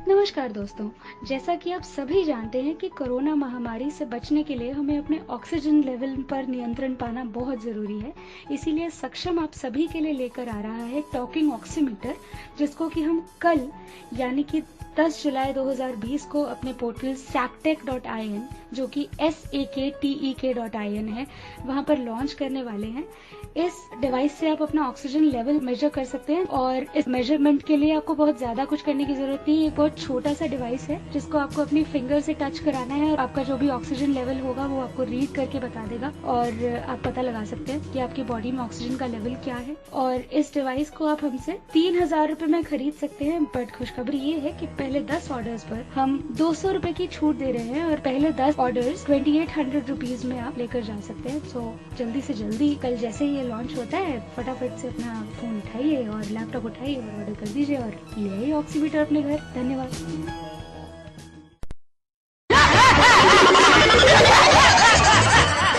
नमस्कार दोस्तों, जैसा कि आप सभी जानते हैं कि कोरोना महामारी से बचने के लिए हमें अपने ऑक्सीजन लेवल पर नियंत्रण पाना बहुत जरूरी है। इसीलिए सक्षम आप सभी के लिए लेकर आ रहा है टॉकिंग ऑक्सीमीटर, जिसको कि हम कल यानी कि 10 जुलाई 2020 को अपने पोर्टल saptech.in, जो कि SAKTEK.in है, वहां पर लॉन्च करने वाले हैं। इस डिवाइस से आप अपना ऑक्सीजन लेवल मेजर कर सकते हैं और इस मेजरमेंट के लिए आपको बहुत ज्यादा कुछ करने की जरूरत नहीं है। एक बहुत छोटा सा डिवाइस है जिसको आपको अपनी फिंगर से टच कराना है और आपका जो भी ऑक्सीजन लेवल होगा वो आपको रीड करके बता देगा और आप पता लगा सकते हैं कि आपकी बॉडी में ऑक्सीजन का लेवल क्या है। और इस डिवाइस को आप हमसे 3000 रुपए में खरीद सकते हैं। बट खुशखबरी ये है कि पहले 10 ऑर्डर्स पर हम 200 रुपए की छूट दे रहे हैं और पहले 10 ऑर्डर्स 2800 रुपीज में आप लेकर जा सकते हैं। सो जल्दी से जल्दी कल जैसे ही ये लॉन्च होता है फटाफट से अपना फोन उठाइए और लैपटॉप उठाइए और ऑर्डर कर दीजिए और ले आइए ऑक्सीमीटर अपने घर। धन्यवाद।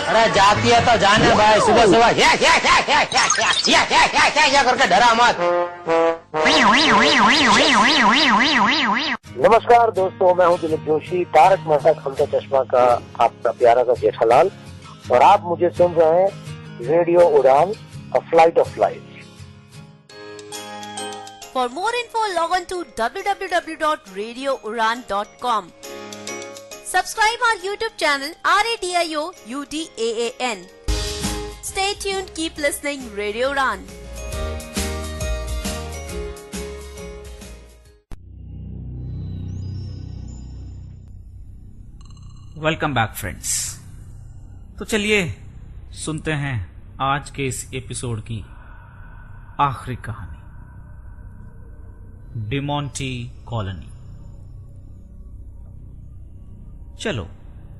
अरे जाती है तो जाने भाई, सुबह सुबह क्या करके डरा मत। नमस्कार दोस्तों, मैं हूं दिलीप जोशी, तारक मेहता का उल्टा चश्मा का आपका प्यारा सा जेठालाल, और आप मुझे सुन रहे हैं रेडियो उड़ान, a flight of life. For more info, log on to www.radioudan.com. Subscribe our YouTube channel RADIO UDAAN. Stay tuned, keep listening Radio Udan. Welcome back friends. तो चलिए सुनते हैं आज के इस एपिसोड की आखिरी कहानी, डिमोंटी कॉलोनी। चलो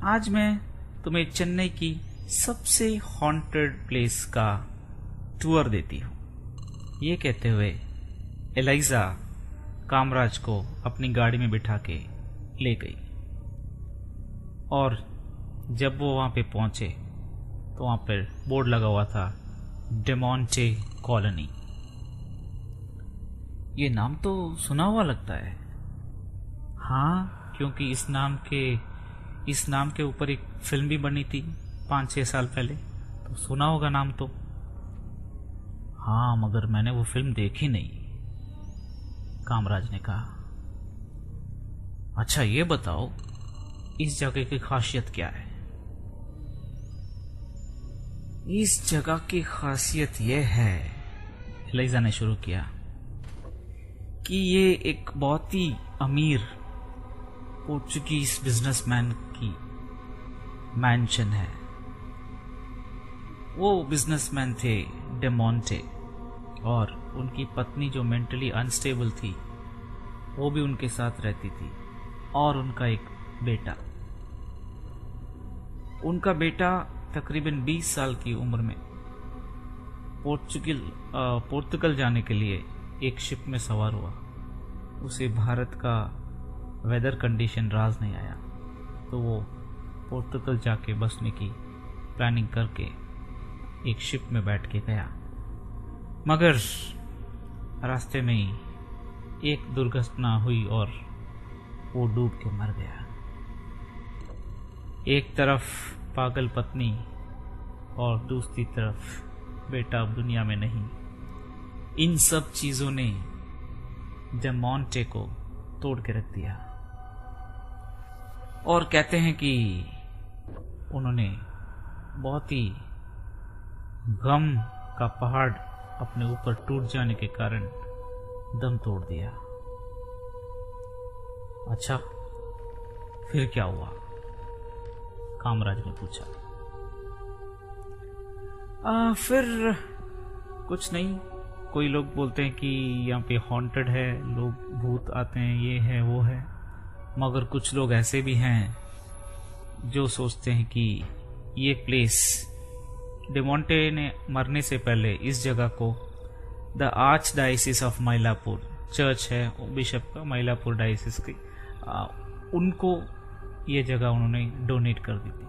आज मैं तुम्हें चेन्नई की सबसे हॉन्टेड प्लेस का टूर देती हूँ। ये कहते हुए एलाइजा कामराज को अपनी गाड़ी में बिठा के ले गई और जब वो वहां पे पहुंचे तो वहां पर बोर्ड लगा हुआ था डिमोंटी कॉलोनी। ये नाम तो सुना हुआ लगता है। हाँ, क्योंकि इस नाम के ऊपर एक फिल्म भी बनी थी 5-6 साल पहले, तो सुना होगा नाम तो। हाँ, मगर मैंने वो फिल्म देखी नहीं, कामराज ने कहा। अच्छा ये बताओ इस जगह की खासियत क्या है? इस जगह की खासियत यह है, एलिजा ने शुरू किया, कि ये एक बहुत ही अमीर पोर्चुगीज बिजनेसमैन की मैंशन है। वो बिजनेसमैन थे डे मोंटे, और उनकी पत्नी जो मेंटली अनस्टेबल थी वो भी उनके साथ रहती थी, और उनका एक बेटा। उनका बेटा तकरीबन 20 साल की उम्र में पोर्तुगल जाने के लिए एक शिप में सवार हुआ। उसे भारत का वेदर कंडीशन राज नहीं आया, तो वो पोर्तुगल जाके बसने की प्लानिंग करके एक शिप में बैठ के गया, मगर रास्ते में ही एक दुर्घटना हुई और वो डूब के मर गया। एक तरफ पागल पत्नी और दूसरी तरफ बेटा अब दुनिया में नहीं। इन सब चीजों ने डे मोंटे को तोड़ के रख दिया, और कहते हैं कि उन्होंने बहुत ही गम का पहाड़ अपने ऊपर टूट जाने के कारण दम तोड़ दिया। अच्छा, फिर क्या हुआ? कामराज ने पूछा। फिर कुछ नहीं, कोई लोग बोलते हैं कि यहाँ पे हॉन्टेड है, लोग भूत आते हैं, ये है वो है, मगर कुछ लोग ऐसे भी हैं जो सोचते हैं कि ये प्लेस, डे मोंटे ने मरने से पहले इस जगह को the arch diocese of Mylapore, church है बिशप का माइलापुर डायसिस की, उनको ये जगह उन्होंने डोनेट कर दी थी।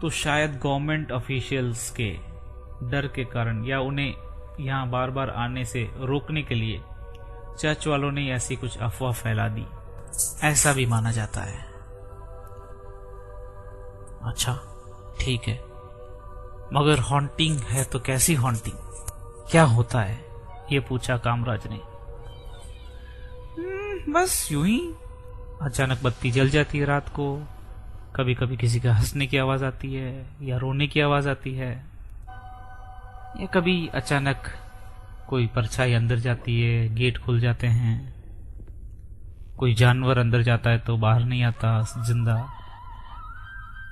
तो शायद गवर्नमेंट ऑफिशियल्स के डर के कारण या उन्हें यहाँ बार बार आने से रोकने के लिए चर्च वालों ने ऐसी कुछ अफवाह फैला दी, ऐसा भी माना जाता है। अच्छा, ठीक है, मगर हॉन्टिंग है तो कैसी हॉन्टिंग, क्या होता है? ये पूछा कामराज ने। बस यूं ही अचानक बत्ती जल जाती है रात को, कभी कभी किसी का हंसने की आवाज आती है या रोने की आवाज आती है, या कभी अचानक कोई परछाई अंदर जाती है, गेट खुल जाते हैं, कोई जानवर अंदर जाता है तो बाहर नहीं आता जिंदा।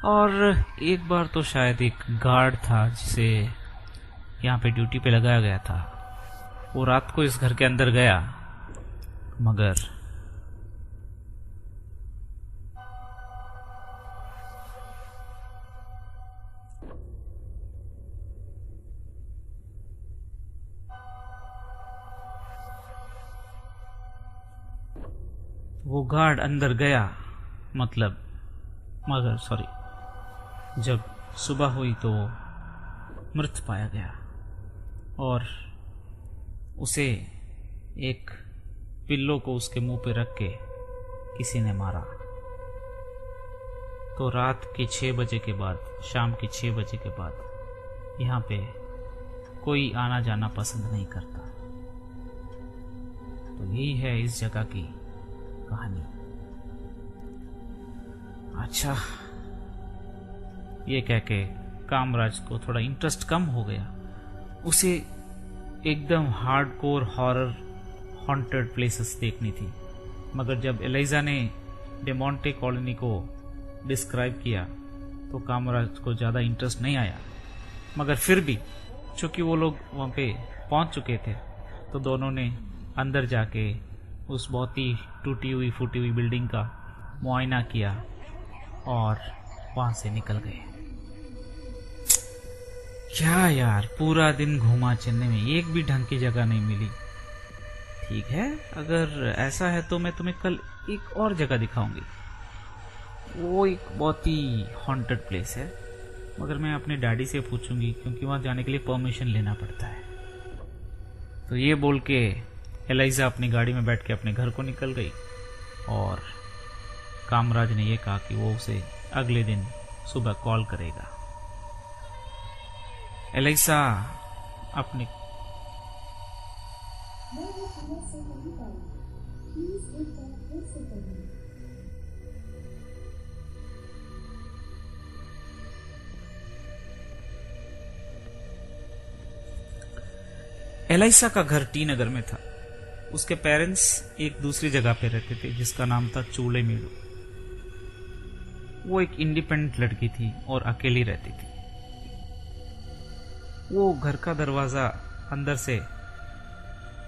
और एक बार तो शायद एक गार्ड था जिसे यहाँ पे ड्यूटी पे लगाया गया था, वो रात को इस घर के अंदर गया, मगर वो गार्ड अंदर गया, मगर जब सुबह हुई तो वो मृत पाया गया, और उसे एक पिल्लो को उसके मुंह पे रख के किसी ने मारा। तो रात के 6 बजे के बाद, शाम के 6 बजे के बाद यहाँ पे कोई आना जाना पसंद नहीं करता। तो यही है इस जगह की कहानी। अच्छा, ये कह के कामराज को थोड़ा इंटरेस्ट कम हो गया, उसे एकदम हार्डकोर हॉरर हॉन्टेड प्लेसेस देखनी थी। मगर जब एलिजा ने डे मोंटे कॉलोनी को डिस्क्राइब किया तो कामराज को ज़्यादा इंटरेस्ट नहीं आया, मगर फिर भी चूंकि वो लोग वहाँ पे पहुँच चुके थे तो दोनों ने अंदर जाके उस बहुत ही टूटी हुई फूटी हुई बिल्डिंग का मुआयना किया और वहाँ से निकल गए। क्या यार, पूरा दिन घूमा चेन्नई में, एक भी ढंग की जगह नहीं मिली। ठीक है, अगर ऐसा है तो मैं तुम्हें कल एक और जगह दिखाऊंगी, वो एक बहुत ही हॉन्टेड प्लेस है, मगर मैं अपने डैडी से पूछूंगी क्योंकि वहाँ जाने के लिए परमिशन लेना पड़ता है। तो ये बोल के एलिजा अपनी गाड़ी में बैठ के अपने घर को निकल गई, और कामराज ने ये कहा कि वो उसे अगले दिन सुबह कॉल करेगा। एलिजा अपने एलाइसा का घर टी नगर में था। उसके पेरेंट्स एक दूसरी जगह पे रहते थे जिसका नाम था चूलेमेडू। वो एक इंडिपेंडेंट लड़की थी और अकेली रहती थी। वो घर का दरवाजा अंदर से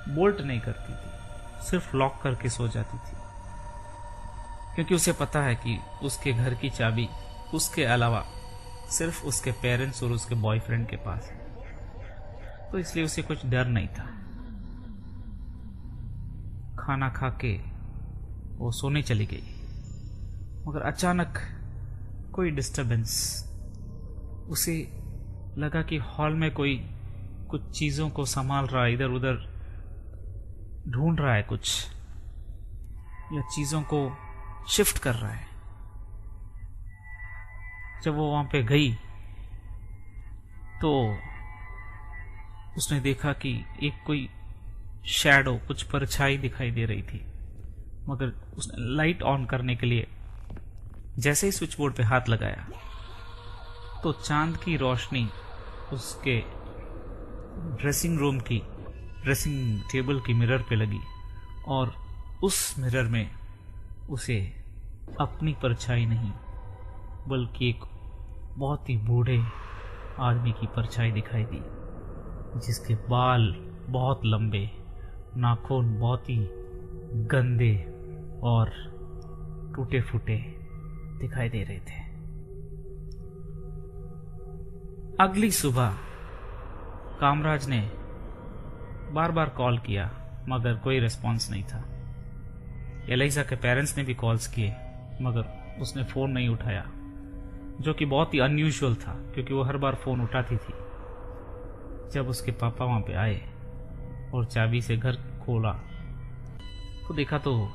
बोल्ट नहीं करती थी, सिर्फ लॉक करके सो जाती थी, क्योंकि उसे पता है कि उसके घर की चाबी उसके अलावा सिर्फ उसके पेरेंट्स और उसके बॉयफ्रेंड के पास है। तो इसलिए उसे कुछ डर नहीं था। खाना खा के वो सोने चली गई, मगर अचानक कोई डिस्टरबेंस। उसे लगा कि हॉल में कोई कुछ चीजों को संभाल रहा है, इधर उधर ढूंढ रहा है कुछ, या चीजों को शिफ्ट कर रहा है। जब वो वहां पे गई तो उसने देखा कि एक कोई शैडो, कुछ परछाई दिखाई दे रही थी, मगर उसने लाइट ऑन करने के लिए जैसे ही स्विच बोर्ड पे हाथ लगाया तो चांद की रोशनी उसके ड्रेसिंग टेबल की मिरर पे लगी, और उस मिरर में उसे अपनी परछाई नहीं बल्कि एक बहुत ही बूढ़े आदमी की परछाई दिखाई दी, जिसके बाल बहुत लंबे, नाखून बहुत ही गंदे और टूटे फूटे दिखाई दे रहे थे। अगली सुबह कामराज ने बार बार कॉल किया मगर कोई रिस्पांस नहीं था। एलाइजा के पेरेंट्स ने भी कॉल्स किए मगर उसने फोन नहीं उठाया, जो कि बहुत ही अनयूजुअल था क्योंकि वो हर बार फोन उठाती थी। जब उसके पापा वहां पे आए और चाबी से घर खोला तो देखा तो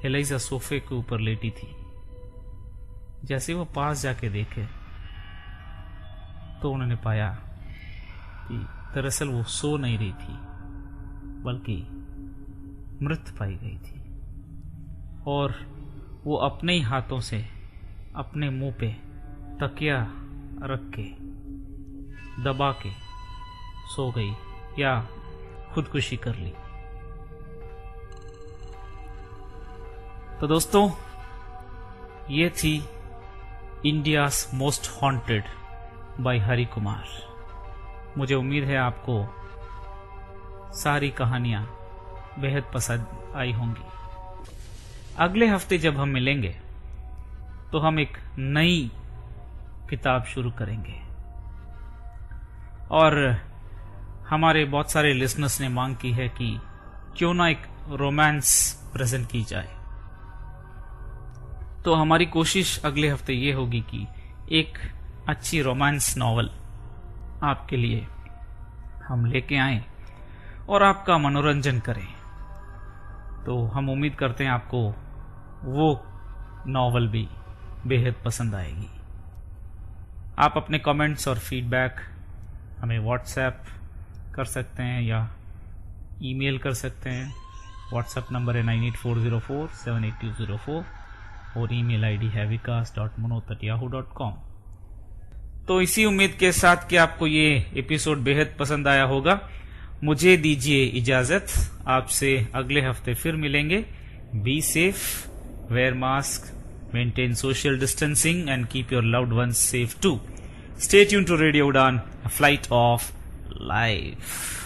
एलाइजा सोफे के ऊपर लेटी थी। जैसे वो पास जाके देखे तो उन्होंने पाया कि दरअसल वो सो नहीं रही थी बल्कि मृत पाई गई थी, और वो अपने ही हाथों से अपने मुंह पे तकिया रख के दबा के सो गई या खुदकुशी कर ली। तो दोस्तों, ये थी India's most haunted by Hari Kumar. मुझे उम्मीद है आपको सारी कहानियां बेहद पसंद आई होंगी। अगले हफ्ते जब हम मिलेंगे तो हम एक नई किताब शुरू करेंगे, और हमारे बहुत सारे लिसनर्स ने मांग की है कि क्यों ना एक रोमांस प्रेजेंट की जाए। तो हमारी कोशिश अगले हफ्ते ये होगी कि एक अच्छी रोमांस नॉवल आपके लिए हम लेके आएं और आपका मनोरंजन करें। तो हम उम्मीद करते हैं आपको वो नॉवल भी बेहद पसंद आएगी। आप अपने कमेंट्स और फीडबैक हमें व्हाट्सएप कर सकते हैं या ईमेल कर सकते हैं। व्हाट्सएप नंबर है 9840478204 और ईमेल आईडी है vikas.manot@yahoo.com। तो इसी उम्मीद के साथ कि आपको ये एपिसोड बेहद पसंद आया होगा, मुझे दीजिए इजाजत। आपसे अगले हफ्ते फिर मिलेंगे। Be safe, wear mask, maintain social distancing and keep your loved ones safe too. Stay tuned to Radio Udan, a flight of life.